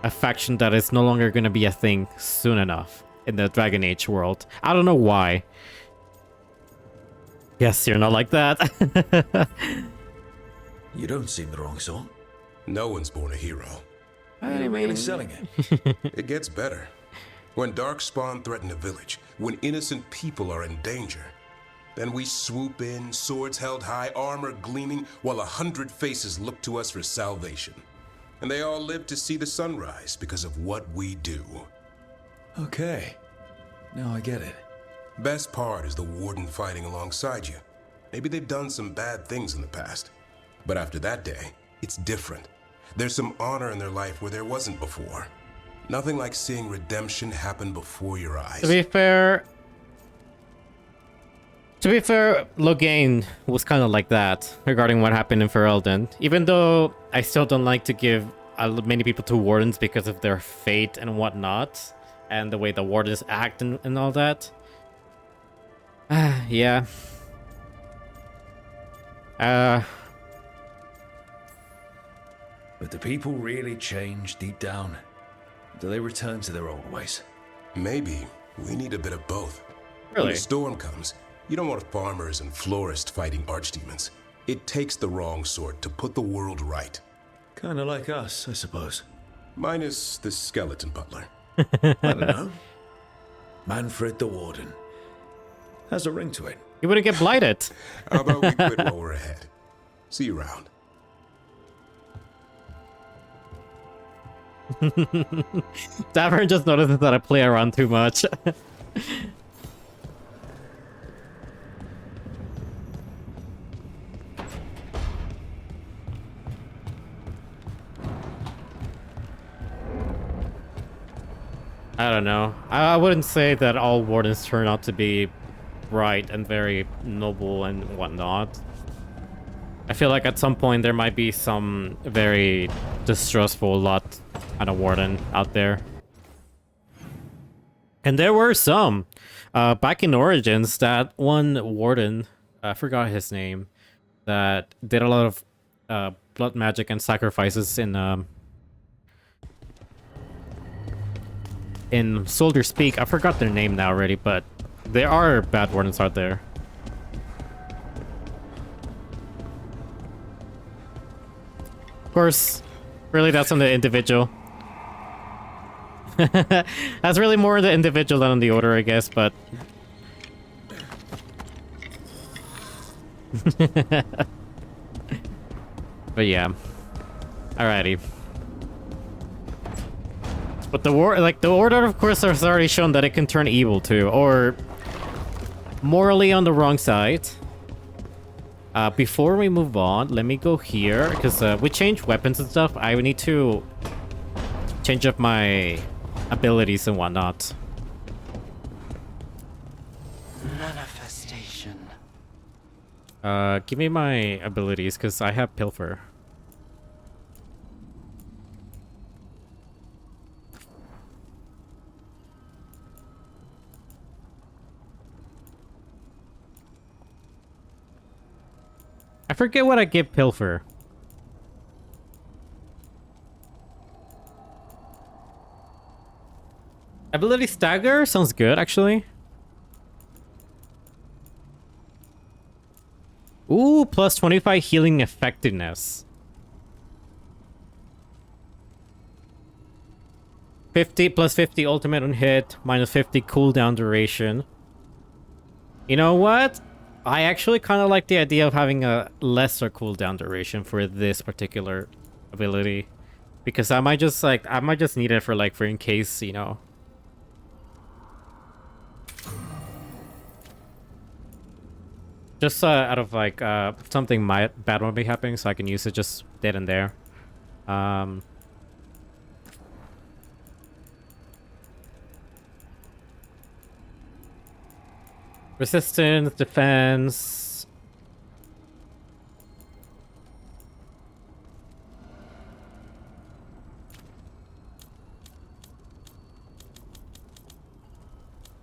a faction that is no longer going to be a thing soon enough in the Dragon Age world. I don't know why. Yes, you're not like that. You don't seem the wrong sort. No one's born a hero. You're really selling it. It gets better. When Darkspawn threaten a village, when innocent people are in danger, then we swoop in, swords held high, armor gleaming, while 100 faces look to us for salvation. And they all live to see the sunrise because of what we do. Okay. Now I get it. Best part is the Warden fighting alongside you. Maybe they've done some bad things in the past. But after that day, it's different. There's some honor in their life where there wasn't before. Nothing like seeing redemption happen before your eyes. To be fair, Loghain was kind of like that regarding what happened in Ferelden. Even though I still don't like to give many people to Wardens because of their fate and whatnot, and the way the Wardens act and all that. Yeah. But do people really change deep down? Do they return to their old ways? Maybe. We need a bit of both. Really? When the storm comes, you don't want farmers and florists fighting archdemons. It takes the wrong sort to put the world right. Kinda like us, I suppose. Minus the skeleton butler. I don't know. Manfred the Warden. Has a ring to it. You wouldn't get blighted. How about we quit while we're ahead? See you around. Davern just notices that I play around too much. I don't know. I wouldn't say that all Wardens turn out to be bright and very noble and whatnot. I feel like at some point there might be some very distrustful lot and a warden out there. And there were some. Back in Origins, that one warden, I forgot his name, that did a lot of blood magic and sacrifices in Soldier Speak. I forgot their name now already, but there are bad wardens out there. Of course, really that's on the individual. That's really more the individual than on the order, I guess, but... But yeah. Alrighty. But the order, of course, has already shown that it can turn evil too, or morally on the wrong side. Before we move on, let me go here, because we changed weapons and stuff. I would need to change up my abilities and whatnot. Manifestation. Give me my abilities, because I have Pilfer. I forget what I give Pilfer. Ability Stagger sounds good, actually. Ooh, plus 25 healing effectiveness. 50 plus 50 ultimate on hit, minus 50 cooldown duration. You know what? I actually kind of like the idea of having a lesser cooldown duration for this particular ability, because I might just need it for in case, you know. Just out of something bad might be happening, so I can use it just dead and there. Resistance, defense.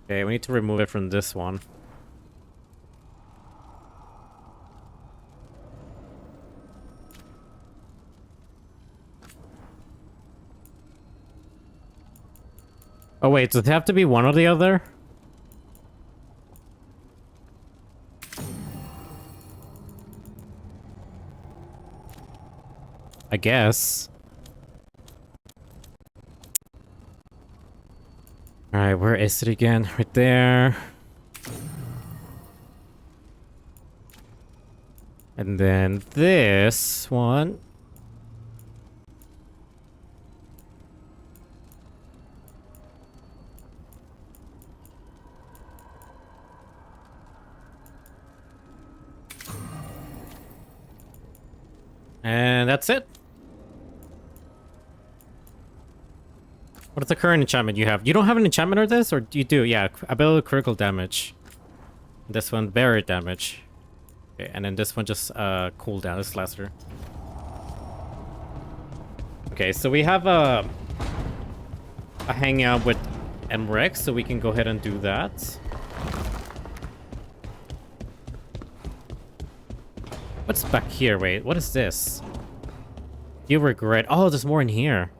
Okay, we need to remove it from this one. Oh wait, does it have to be one or the other? I guess. Alright, where is it again? Right there. And then this one. And that's it. What is the current enchantment you have? You don't have an enchantment or this? Or you do? Yeah, ability critical damage. This one, barrier damage. Okay, and then this one just cooldown, it's lesser. Okay, so we have a hangout with Emrex, so we can go ahead and do that. What's back here? Wait, what is this? You regret. Oh, there's more in here.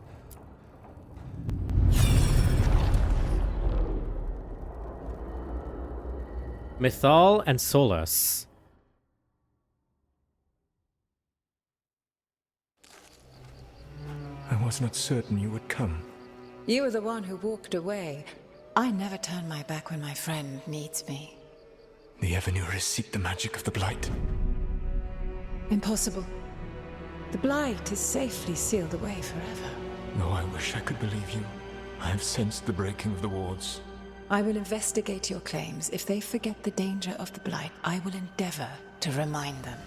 Mythal and Solus. I was not certain you would come. You were the one who walked away. I never turn my back when my friend needs me. The Evanurus seek the magic of the Blight. Impossible. The Blight is safely sealed away forever. Though I wish I could believe you, I have sensed the breaking of the wards. I will investigate your claims. If they forget the danger of the Blight, I will endeavor to remind them.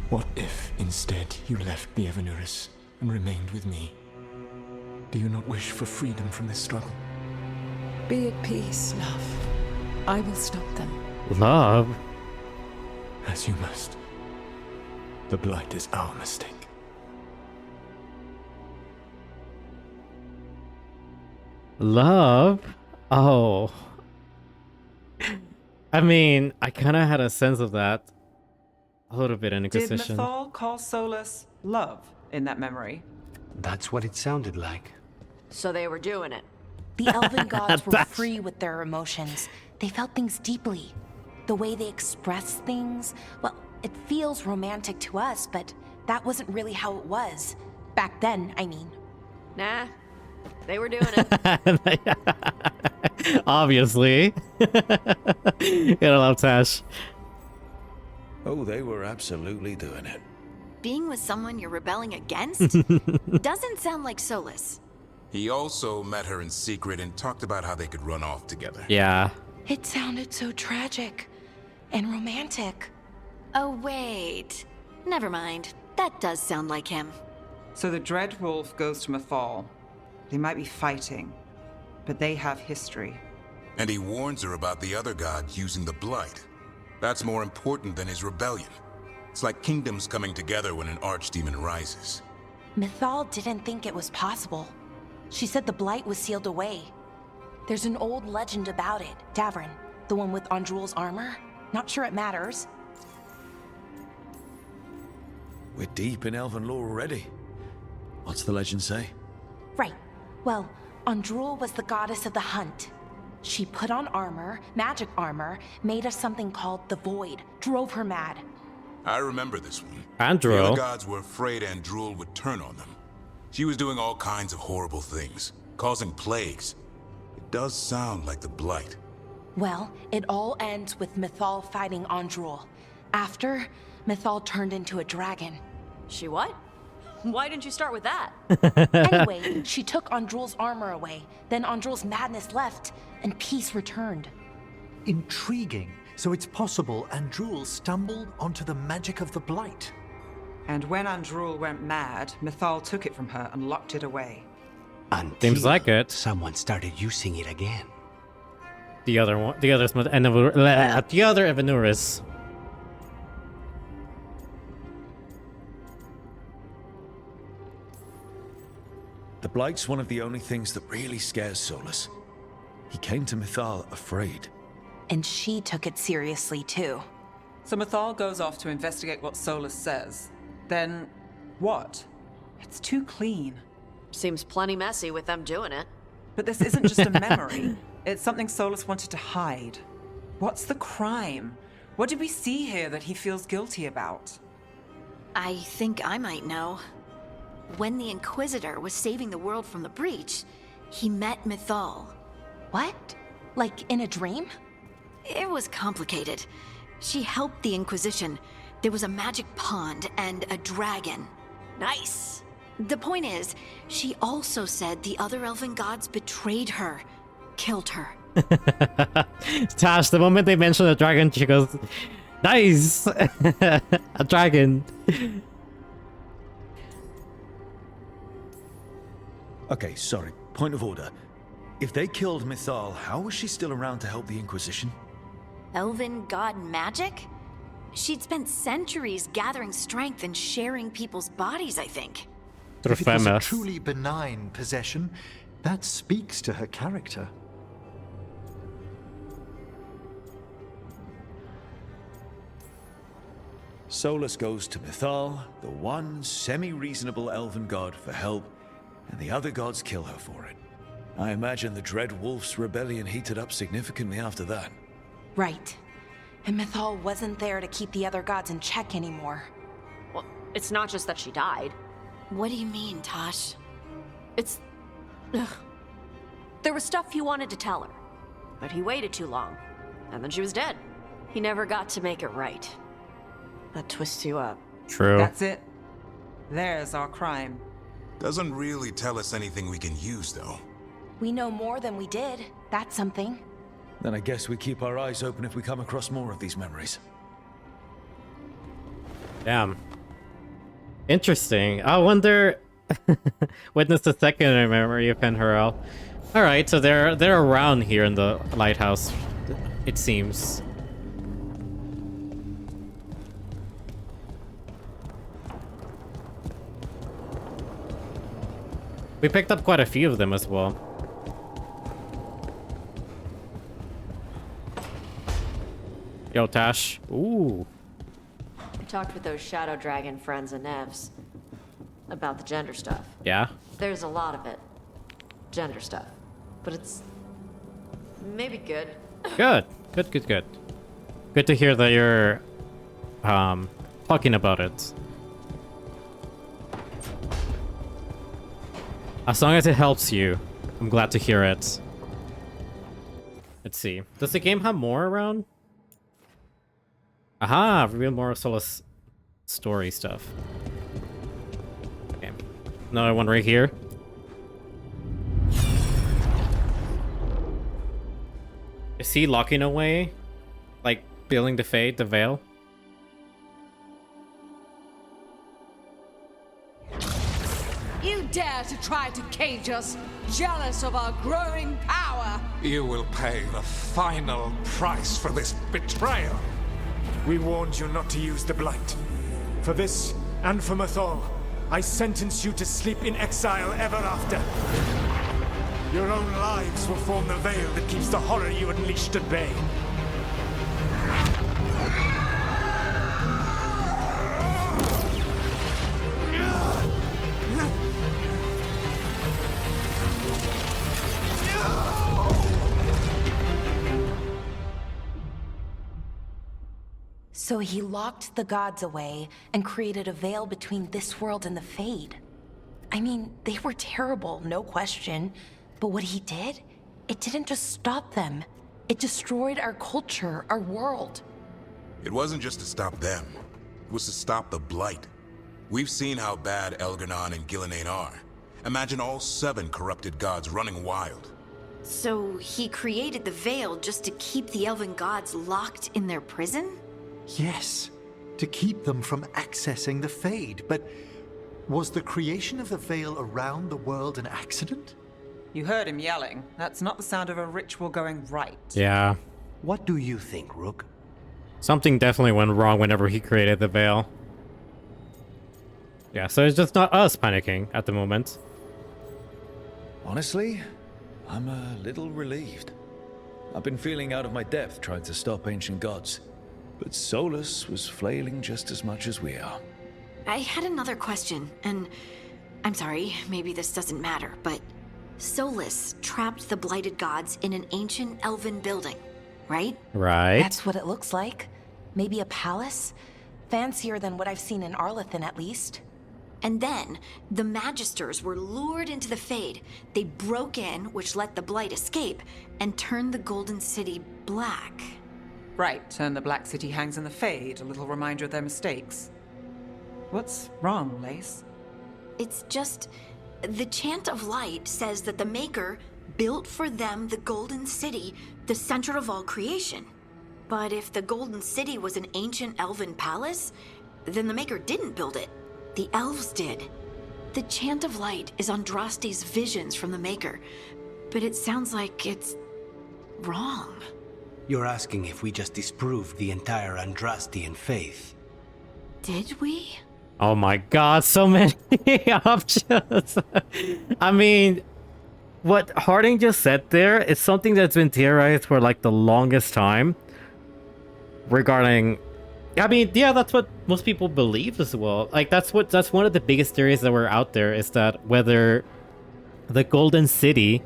What if, instead, you left the Evanurus and remained with me? Do you not wish for freedom from this struggle? Be at peace, love. I will stop them. Love? As you must. The Blight is our mistake. Love? Oh. I mean, I kind of had a sense of that. A little bit in Did Inquisition. Mythal call Solus love in that memory? That's what it sounded like. So they were doing it. The elven gods were free with their emotions. They felt things deeply. The way they expressed things, well, it feels romantic to us, but that wasn't really how it was. Back then, I mean. Nah, they were doing it. Obviously. You love Tash. Oh, they were absolutely doing it. Being with someone you're rebelling against? Doesn't sound like Solus. He also met her in secret and talked about how they could run off together. Yeah. It sounded so tragic and romantic. Oh, wait. Never mind. That does sound like him. So the Dread Wolf goes to Mythal. They might be fighting, but they have history. And he warns her about the other gods using the Blight. That's more important than his rebellion. It's like kingdoms coming together when an archdemon rises. Mythal didn't think it was possible. She said the Blight was sealed away. There's an old legend about it. Davrin, the one with Andrul's armor. Not sure it matters. We're deep in elven lore already. What's the legend say? Right. Well, Andrul was the goddess of the hunt. She put on armor, magic armor, made of something called the Void, drove her mad. I remember this one. Andrul. The other gods were afraid Andrul would turn on them. She was doing all kinds of horrible things, causing plagues. It does sound like the Blight. Well, it all ends with Mythal fighting Andrul. After, Mythal turned into a dragon. She what? Why didn't you start with that? Anyway, she took Andrul's armor away. Then Andrul's madness left, and peace returned. Intriguing. So it's possible Andrul stumbled onto the magic of the Blight. And when Andrul went mad, Mythal took it from her and locked it away. Seems like it. Someone started using it again. The other one, the other Evanuris. The Blight's one of the only things that really scares Solus. He came to Mythal afraid. And she took it seriously, too. So Mythal goes off to investigate what Solus says. Then, what? It's too clean. Seems plenty messy with them doing it. But this isn't just a memory. It's something Solus wanted to hide. What's the crime? What did we see here that he feels guilty about? I think I might know. When the Inquisitor was saving the world from the breach, he met Mythal. What? Like in a dream? It was complicated. She helped the Inquisition. There was a magic pond and a dragon. Nice. The point is, she also said the other elven gods betrayed her, killed her. Tash, the moment they mention a dragon, she goes, nice! A dragon. Okay, sorry. Point of order. If they killed Mythal, how was she still around to help the Inquisition? Elven god magic? She'd spent centuries gathering strength and sharing people's bodies, I think. If it was a truly benign possession, that speaks to her character. Solus goes to Mythal, the one semi-reasonable elven god, for help, and the other gods kill her for it. I imagine the Dread Wolf's rebellion heated up significantly after that. Right. And Mythal wasn't there to keep the other gods in check anymore. Well, it's not just that she died. What do you mean, Tosh? It's... Ugh. There was stuff he wanted to tell her, but he waited too long, and then she was dead. He never got to make it right. That twists you up. True. That's it. There's our crime. Doesn't really tell us anything we can use, though. We know more than we did. That's something. Then I guess we keep our eyes open if we come across more of these memories. Damn. Interesting. I wonder... Witness the second memory of Penharel. Alright, so they're around here in the lighthouse, it seems. We picked up quite a few of them as well. Yo, Tash. Ooh. I talked with those Shadow Dragon friends and Nevs about the gender stuff. Yeah? There's a lot of it. Gender stuff. But it's maybe good. Good. Good, good, good. Good to hear that you're talking about it. As long as it helps you, I'm glad to hear it. Let's see. Does the game have more around? Aha! Reveal more Solus story stuff. Okay. Another one right here. Is he locking away? Like, building the Fade, the Veil? You dare to try to cage us, jealous of our growing power! You will pay the final price for this betrayal. We warned you not to use the Blight. For this, and for Mythal, I sentence you to sleep in exile ever after. Your own lives will form the veil that keeps the horror you unleashed at bay. So he locked the gods away and created a veil between this world and the Fade. I mean, they were terrible, no question. But what he did, it didn't just stop them. It destroyed our culture, our world. It wasn't just to stop them. It was to stop the Blight. We've seen how bad Elgar'nan and Gillenane are. Imagine all 7 corrupted gods running wild. So he created the Veil just to keep the elven gods locked in their prison? Yes, to keep them from accessing the Fade. But was the creation of the Veil around the world an accident? You heard him yelling. That's not the sound of a ritual going right. Yeah. What do you think, Rook? Something definitely went wrong whenever he created the Veil. Yeah, so it's just not us panicking at the moment. Honestly, I'm a little relieved. I've been feeling out of my depth trying to stop ancient gods. But Solus was flailing just as much as we are. I had another question, and I'm sorry, maybe this doesn't matter, but Solus trapped the blighted gods in an ancient elven building, right? Right. That's what it looks like. Maybe a palace? Fancier than what I've seen in Arlathan, at least. And then, the Magisters were lured into the Fade. They broke in, which let the Blight escape, and turned the Golden City black. Right, and the Black City hangs in the Fade, a little reminder of their mistakes. What's wrong, Lace? It's just... the Chant of Light says that the Maker built for them the Golden City, the center of all creation. But if the Golden City was an ancient elven palace, then the Maker didn't build it. The elves did. The Chant of Light is Andraste's visions from the Maker, but it sounds like it's wrong. You're asking if we just disproved the entire Andrastian faith. Did we? Oh my god, so many options. I mean, what Harding just said there is something that's been theorized for like the longest time. Regarding... I mean, yeah, that's what most people believe as well. Like, that's one of the biggest theories that were out there, is that whether the Golden City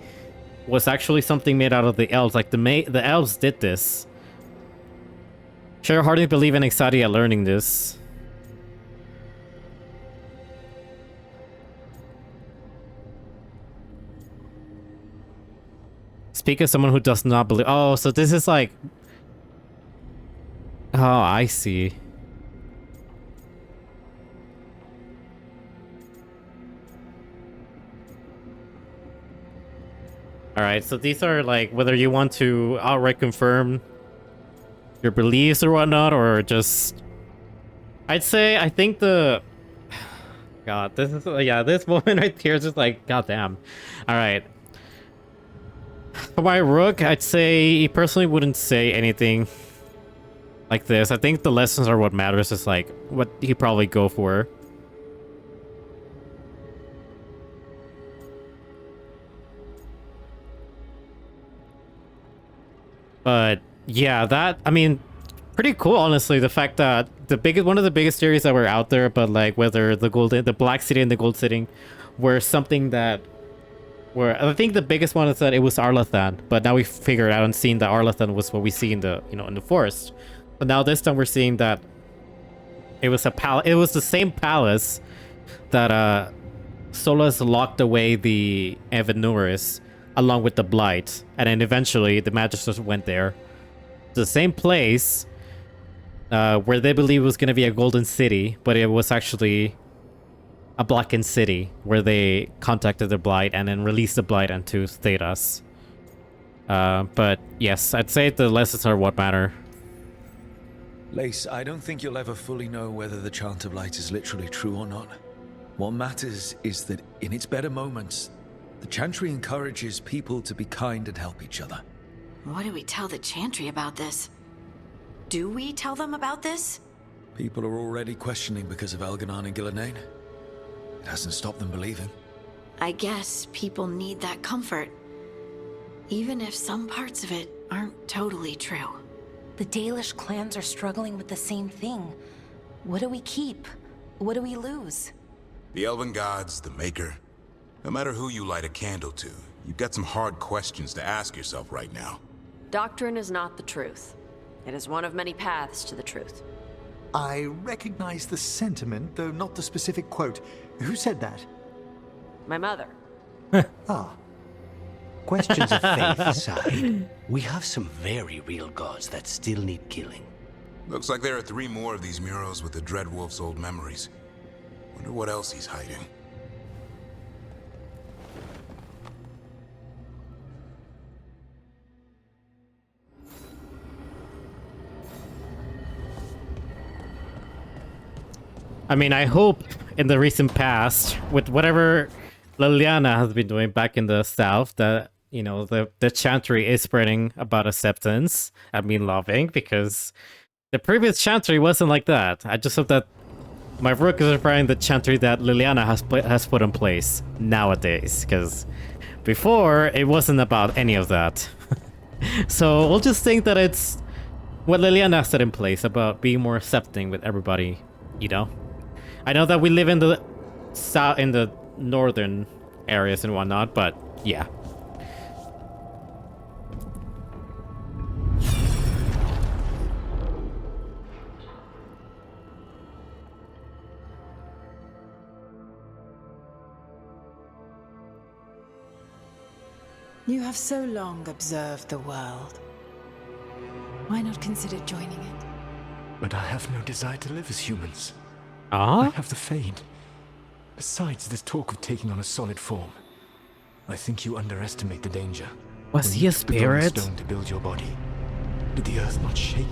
was actually something made out of the elves. Like, the elves did this. Sure, Harding believe in excited at learning this. Speak as someone who does not believe... Oh, so this is like... Oh, I see. Alright, so these are like whether you want to outright confirm your beliefs or whatnot, or just... I'd say, I think the... God, this is... Yeah, this moment right here is just like, goddamn. Alright. For my Rook, I'd say he personally wouldn't say anything like this. I think the lessons are what matters, is like what he'd probably go for. But yeah, that, I mean, pretty cool, honestly. The fact that one of the biggest theories that were out there about like whether the Black City and the Gold City were something that were, I think the biggest one is that it was Arlathan, but now we figured out and seen that Arlathan was what we see in the, you know, in the forest. But now this time we're seeing that it was it was the same palace that Solus locked away the Evanuris along with the Blight, and then eventually the Magisters went there. The same place where they believed was going to be a golden city, but it was actually a blackened city where they contacted the Blight and then released the Blight into Thedas. But yes, I'd say the lessons are what matter. Lace, I don't think you'll ever fully know whether the Chant of Light is literally true or not. What matters is that in its better moments, the Chantry encourages people to be kind and help each other. What do we tell the Chantry about this? Do we tell them about this? People are already questioning because of Elganon and Gillenane. It hasn't stopped them believing. I guess people need that comfort. Even if some parts of it aren't totally true. The Dalish clans are struggling with the same thing. What do we keep? What do we lose? The Elven Gods, the Maker. No matter who you light a candle to, you've got some hard questions to ask yourself right now. Doctrine is not the truth. It is one of many paths to the truth. I recognize the sentiment, though not the specific quote. Who said that? My mother. Ah. Questions of faith aside, we have some very real gods that still need killing. Looks like there are 3 more of these murals with the Dreadwolf's old memories. Wonder what else he's hiding. I mean, I hope in the recent past, with whatever Liliana has been doing back in the south, that, you know, the Chantry is spreading about acceptance and being loving, because the previous Chantry wasn't like that. I just hope that my rook is spreading the Chantry that Liliana has put in place nowadays, because before it wasn't about any of that. So we'll just think that it's what Liliana set in place about being more accepting with everybody, you know? I know that we live in the south, in the northern areas and whatnot, but yeah. You have so long observed the world. Why not consider joining it? But I have no desire to live as humans. Ah? I have the Fade. Besides, this talk of taking on a solid form. I think you underestimate the danger. Was When he you a took the golden spirit? stone to build your body. Did the earth not shake?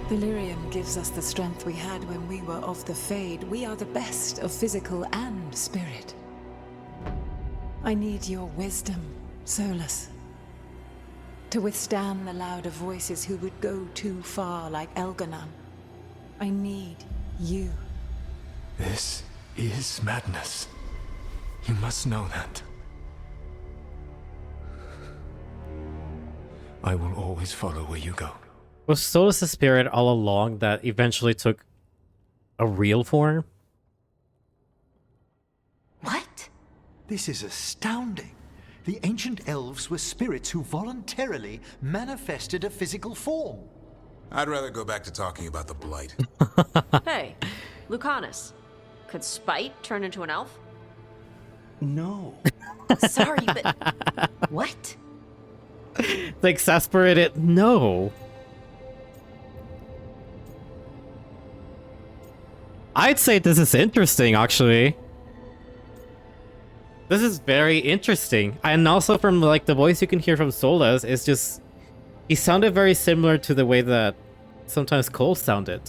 Valyrian gives us the strength we had when we were of the Fade. We are the best of physical and spirit. I need your wisdom, Solus. To withstand the louder voices who would go too far like Elganon. I need you. This is madness. You must know that. I will always follow where you go. Was Solus the spirit all along that eventually took a real form? What? This is astounding. The ancient elves were spirits who voluntarily manifested a physical form. I'd rather go back to talking about the Blight. Hey, Lucanus. Could Spite turn into an elf? No. Sorry, but... What? The exasperated no. I'd say this is interesting, actually. This is very interesting. And also from like the voice you can hear from Solus, it's just... He sounded very similar to the way that sometimes Cole sounded.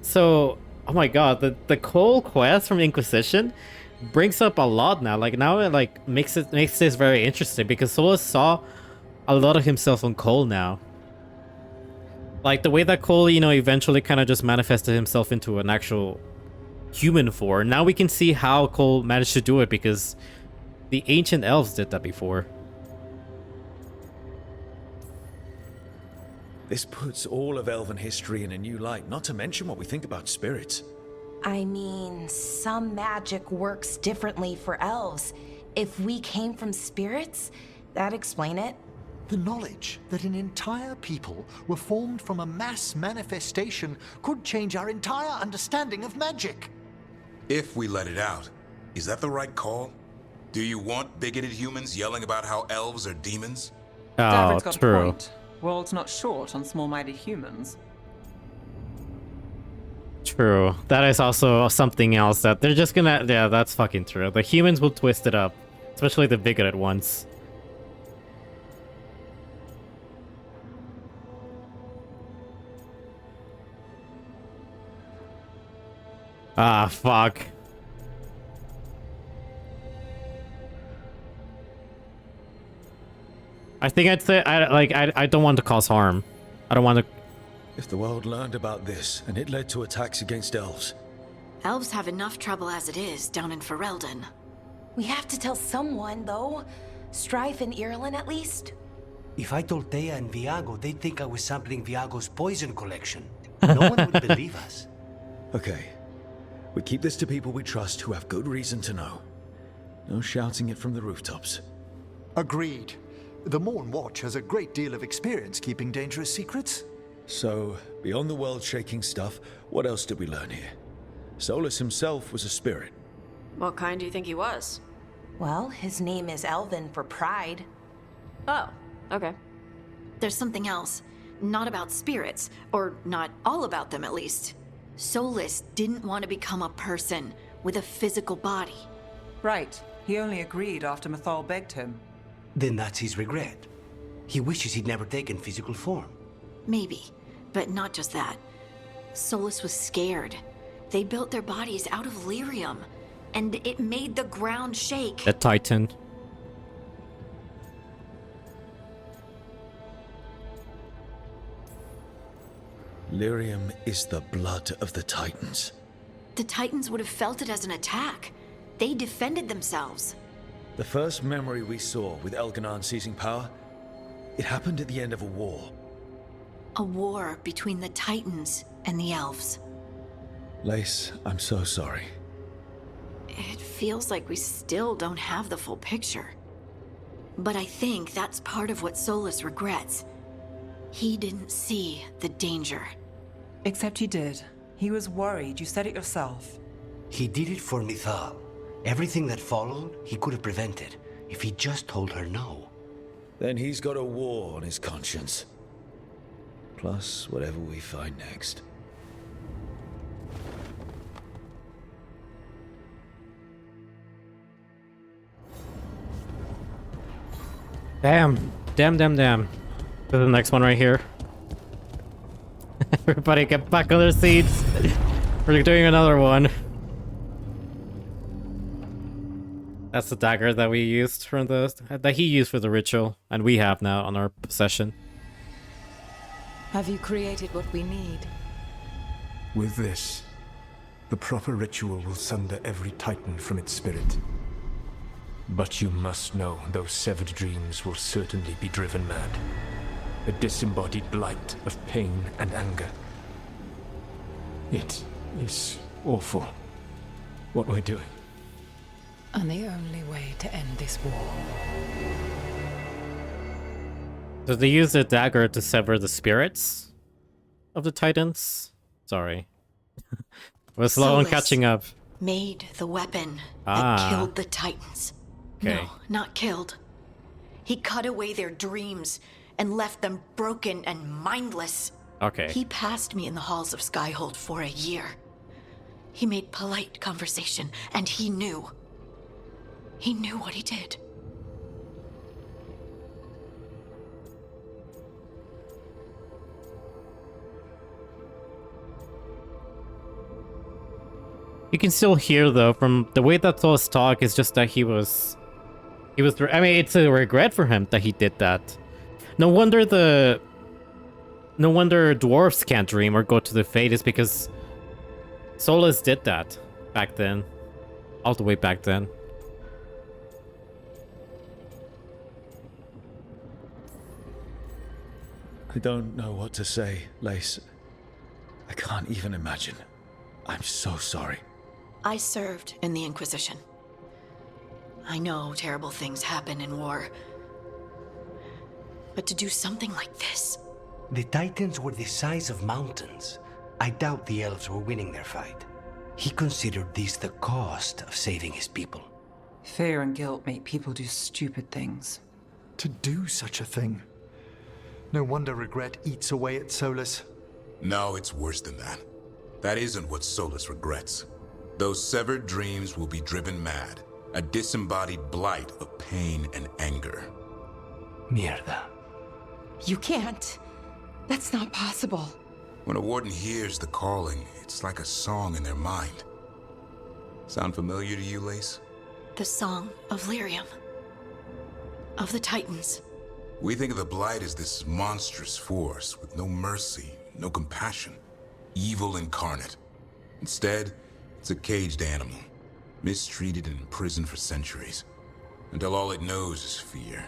So, oh my god, the Cole quest from Inquisition brings up a lot now. Like now it like makes this very interesting because Solus saw a lot of himself on Cole now. Like the way that Cole, you know, eventually kind of just manifested himself into an actual human form. Now we can see how Cole managed to do it because the ancient elves did that before. This puts all of elven history in a new light, not to mention what we think about spirits. I mean, some magic works differently for elves. If we came from spirits, that'd explain it. The knowledge that an entire people were formed from a mass manifestation could change our entire understanding of magic. If we let it out, is that the right call? Do you want bigoted humans yelling about how elves are demons? Oh, David's got a true. point. World's not short on small-minded humans. True. That is also something else that they're just gonna... Yeah, that's fucking true. The humans will twist it up. Especially the bigoted ones. Ah, fuck. I think I'd say... I don't want to cause harm. I don't want to... If the world learned about this, and it led to attacks against elves... Elves have enough trouble as it is down in Ferelden. We have to tell someone, though. Strife and Irulan, at least. If I told Thea and Viago, they'd think I was sampling Viago's poison collection. No one would believe us. Okay. We keep this to people we trust who have good reason to know. No shouting it from the rooftops. Agreed. The Morn Watch has a great deal of experience keeping dangerous secrets. So, beyond the world-shaking stuff, what else did we learn here? Solus himself was a spirit. What kind do you think he was? Well, his name is Elven for pride. Oh, okay. There's something else. Not about spirits, or not all about them at least. Solus didn't want to become a person with a physical body. Right. He only agreed after Mythal begged him. Then that's his regret. He wishes he'd never taken physical form. Maybe, but not just that. Solus was scared. They built their bodies out of lyrium, and it made the ground shake. The Titan. Lyrium is the blood of the Titans. The Titans would have felt it as an attack. They defended themselves. The first memory we saw with Elganon seizing power, it happened at the end of a war. A war between the Titans and the elves. Lace, I'm so sorry. It feels like we still don't have the full picture. But I think that's part of what Solus regrets. He didn't see the danger. Except he did. He was worried. You said it yourself. He did it for Mythal. Everything that followed, he could have prevented if he just told her no. Then he's got a war on his conscience. Plus, whatever we find next. Damn. Damn. This is the next one right here. Everybody get back on their seats. We're doing another one. That's the dagger that we used from that he used for the ritual, and we have now on our possession. Have you created what we need? With this, the proper ritual will sunder every Titan from its spirit. But you must know those severed dreams will certainly be driven mad. A disembodied blight of pain and anger. It is awful what we're doing. And the only way to end this war. So they use the dagger to sever the spirits of the Titans? Sorry. We're slow on Solus catching up. made the weapon Ah. that killed the Titans. Okay. No, not killed. He cut away their dreams and left them broken and mindless. Okay. He passed me in the halls of Skyhold for a year. He made polite conversation, and he knew. He knew what he did. You can still hear though from the way that Solus talk is just that he was I mean, it's a regret for him that he did that. No wonder dwarves can't dream or go to the fate is because Solus did that back then. All the way back then. I don't know what to say, Lace. I can't even imagine. I'm so sorry. I served in the Inquisition. I know terrible things happen in war. But to do something like this... The Titans were the size of mountains. I doubt the elves were winning their fight. He considered this the cost of saving his people. Fear and guilt make people do stupid things. To do such a thing. No wonder regret eats away at Solus. No, it's worse than that. That isn't what Solus regrets. Those severed dreams will be driven mad. A disembodied blight of pain and anger. Mierda. You can't. That's not possible. When a warden hears the calling, it's like a song in their mind. Sound familiar to you, Lace? The Song of Lyrium. Of the Titans. We think of the Blight as this monstrous force with no mercy, no compassion. Evil incarnate. Instead, it's a caged animal. Mistreated and imprisoned for centuries. Until all it knows is fear.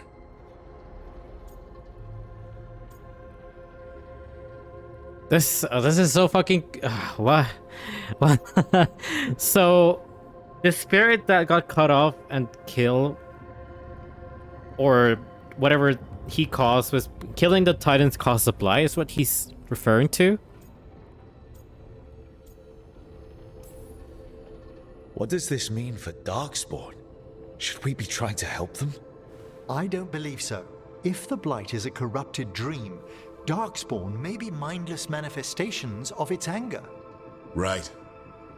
This is so fucking what? So the spirit that got cut off and killed, or whatever he caused, was killing the Titans caused the blight, is what he's referring to. What does this mean for Darkspawn? Should we be trying to help them? I don't believe so. If the Blight is a corrupted dream, Darkspawn may be mindless manifestations of its anger. Right.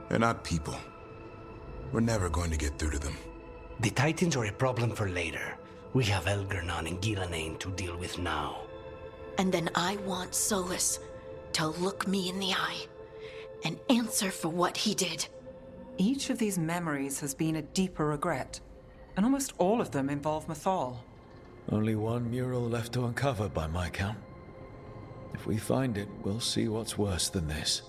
They're not people. We're never going to get through to them. The Titans are a problem for later. We have Elgernon and Ghilanane to deal with now. And then I want Solus to look me in the eye and answer for what he did. Each of these memories has been a deeper regret, and almost all of them involve Mythal. Only one mural left to uncover by my count. If we find it, we'll see what's worse than this.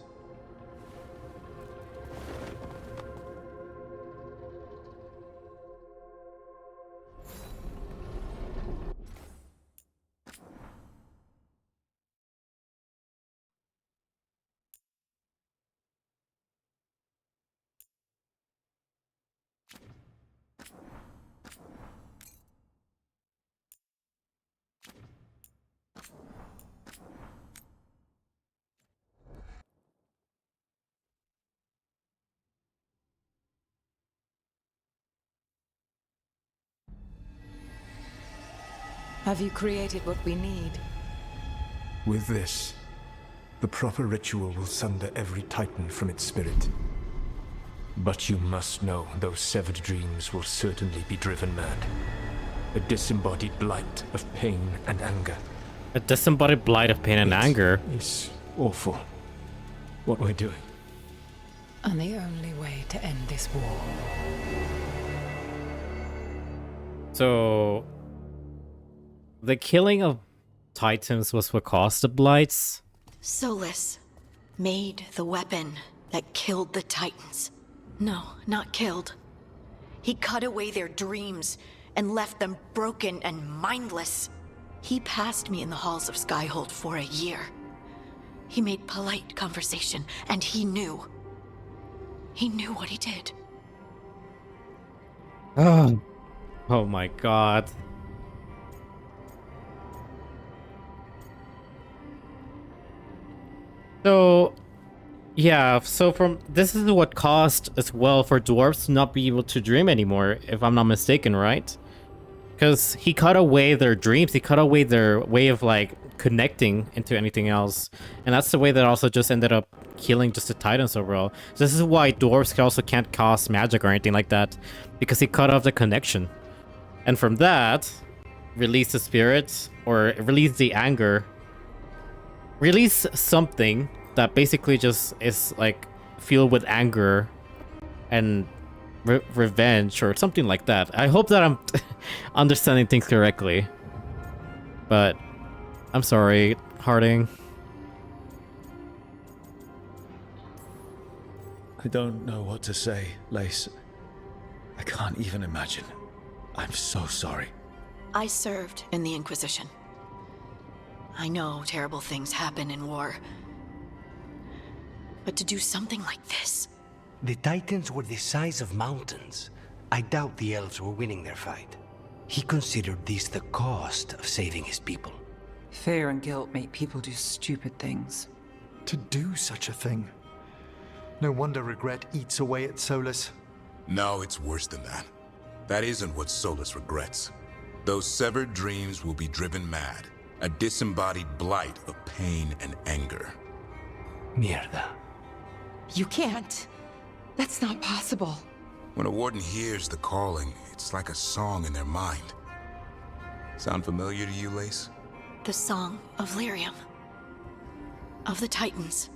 Have you created what we need? With this, the proper ritual will sunder every Titan from its spirit. But you must know those severed dreams will certainly be driven mad. A disembodied blight of pain and anger. A disembodied blight of pain and anger? It's awful what we're doing. And the only way to end this war. So... the killing of Titans was what caused the blights? Solus made the weapon that killed the Titans. No, not killed. He cut away their dreams and left them broken and mindless. He passed me in the halls of Skyhold for a year. He made polite conversation, and he knew. He knew what he did. Oh my god. So, yeah, so from this is what caused as well for dwarves to not be able to dream anymore, if I'm not mistaken, right? Because he cut away their dreams, he cut away their way of like connecting into anything else, and that's the way that also just ended up killing just the Titans overall. So this is why dwarves also can't cast magic or anything like that, because he cut off the connection, and from that, release the spirits or release the anger. Release something that basically just is like filled with anger and revenge or something like that. I hope that I'm understanding things correctly. But I'm sorry, Harding. I don't know what to say, Lace. I can't even imagine. I'm so sorry. I served in the Inquisition. I know terrible things happen in war. But to do something like this... The Titans were the size of mountains. I doubt the elves were winning their fight. He considered this the cost of saving his people. Fear and guilt make people do stupid things. To do such a thing. No wonder regret eats away at Solus. No, it's worse than that. That isn't what Solus regrets. Those severed dreams will be driven mad. A disembodied blight of pain and anger. Mierda. You can't. That's not possible. When a warden hears the calling, it's like a song in their mind. Sound familiar to you, Lace? The song of Lyrium. Of the Titans.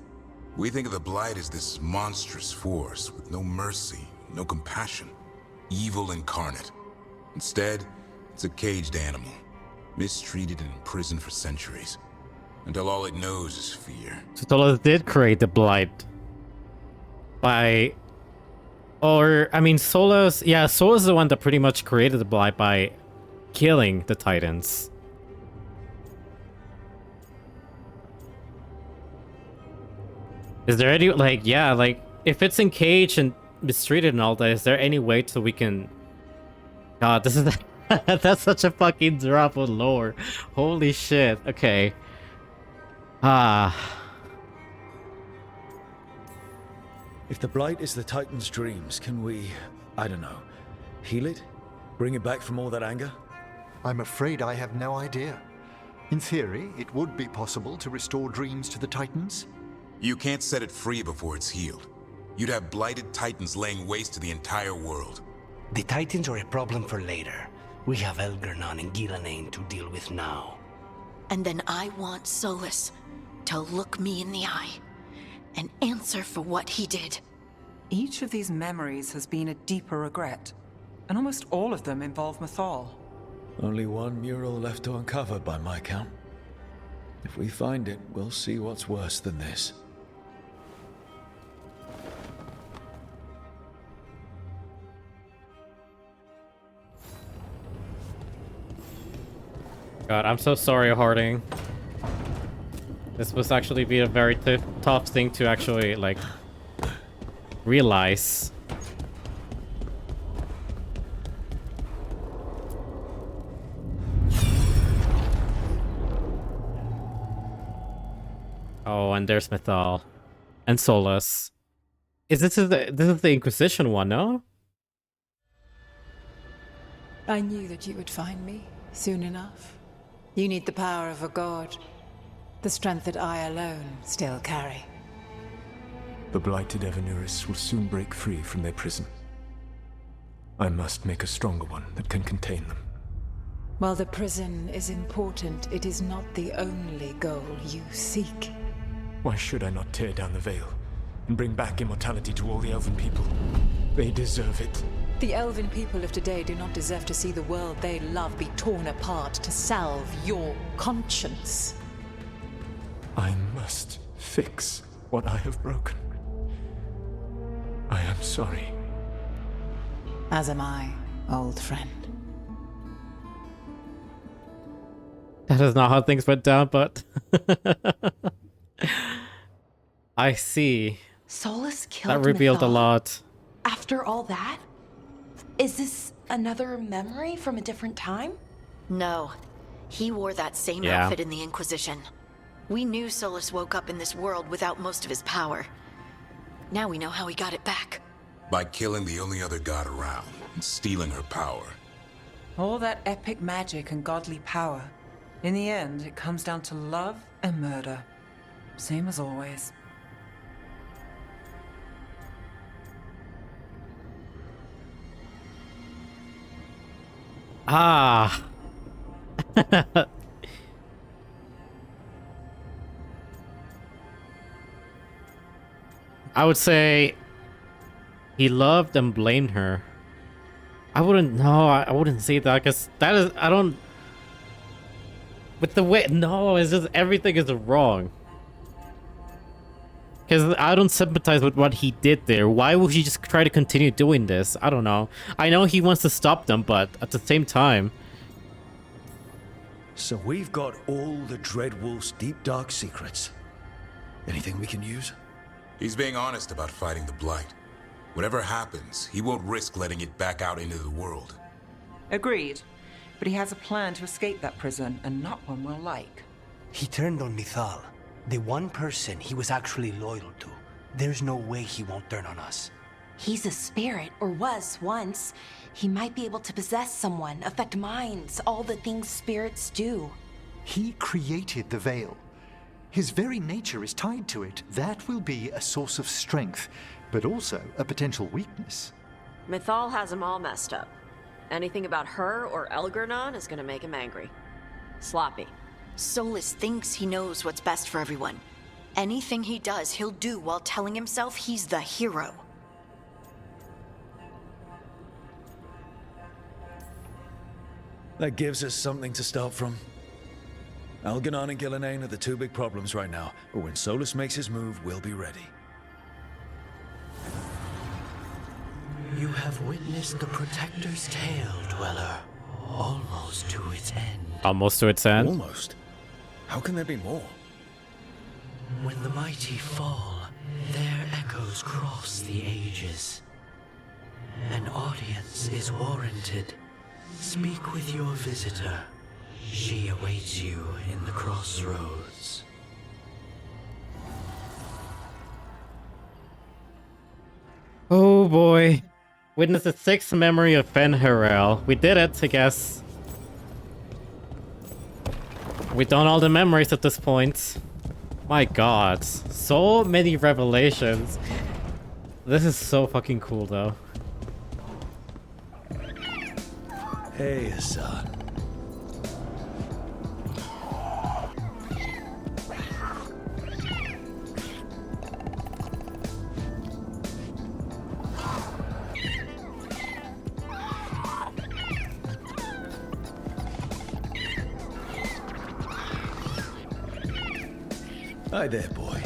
We think of the Blight as this monstrous force with no mercy, no compassion. Evil incarnate. Instead, it's a caged animal. Mistreated and imprisoned for centuries. Until all it knows is fear. So Solus did create the Blight. Solus... Yeah, Solus is the one that pretty much created the Blight by killing the Titans. Is there any, if it's encaged and mistreated and all that, is there any way so we can... God, this is... That's such a fucking drop of lore. Holy shit. Okay. If the Blight is the Titan's dreams, can we, I don't know, heal it? Bring it back from all that anger? I'm afraid I have no idea. In theory, it would be possible to restore dreams to the Titans. You can't set it free before it's healed. You'd have blighted Titans laying waste to the entire world. The Titans are a problem for later. We have Elgernon and Gillenane to deal with now. And then I want Solus to look me in the eye and answer for what he did. Each of these memories has been a deeper regret, and almost all of them involve Mythal. Only one mural left to uncover by my count. If we find it, we'll see what's worse than this. God, I'm so sorry, Harding. This must actually be a very tough thing to actually, realize. Oh, and there's Mythal. And Solus. This is the Inquisition one, no? I knew that you would find me soon enough. You need the power of a god. The strength that I alone still carry. The blighted Evanuris will soon break free from their prison. I must make a stronger one that can contain them. While the prison is important, it is not the only goal you seek. Why should I not tear down the veil and bring back immortality to all the Elven people? They deserve it. The Elven people of today do not deserve to see the world they love be torn apart to salve your conscience. I must fix what I have broken. I am sorry. As am I, old friend. That is not how things went down, but... I see. Solus killed That revealed a Mythal. lot. After all that? Is this another memory from a different time? No. He wore that same outfit in the Inquisition. We knew Solus woke up in this world without most of his power. Now we know how he got it back. By killing the only other god around and stealing her power. All that epic magic and godly power. In the end, it comes down to love and murder. Same as always. Ah. I would say he loved and blamed her. I wouldn't say that, because that is, I don't, with the way, no, it's just everything is wrong. Because I don't sympathize with what he did there. Why would he just try to continue doing this? I don't know. I know he wants to stop them, but at the same time... So we've got all the Dreadwolf's deep dark secrets. Anything we can use? He's being honest about fighting the Blight. Whatever happens, he won't risk letting it back out into the world. Agreed. But he has a plan to escape that prison, and not one we'll like. He turned on Mythal, the one person he was actually loyal to. There's no way he won't turn on us. He's a spirit, or was once. He might be able to possess someone, affect minds, all the things spirits do. He created the Veil. His very nature is tied to it. That will be a source of strength, but also a potential weakness. Mythal has him all messed up. Anything about her or Elgernon is gonna make him angry. Sloppy. Solus thinks he knows what's best for everyone. Anything he does, he'll do while telling himself he's the hero. That gives us something to start from. Algernon and Gillenane are the two big problems right now, but when Solus makes his move, we'll be ready. You have witnessed the Protector's tale, Dweller. Almost to its end. Almost to its end? Almost? How can there be more? When the mighty fall, their echoes cross the ages. An audience is warranted. Speak with your visitor. She awaits you in the crossroads. Oh boy. Witness the 6th memory of Fen'Harel. We did it, I guess. We've done all the memories at this point. My god. So many revelations. This is so fucking cool though. Hey, Hassan. Hi there, boy.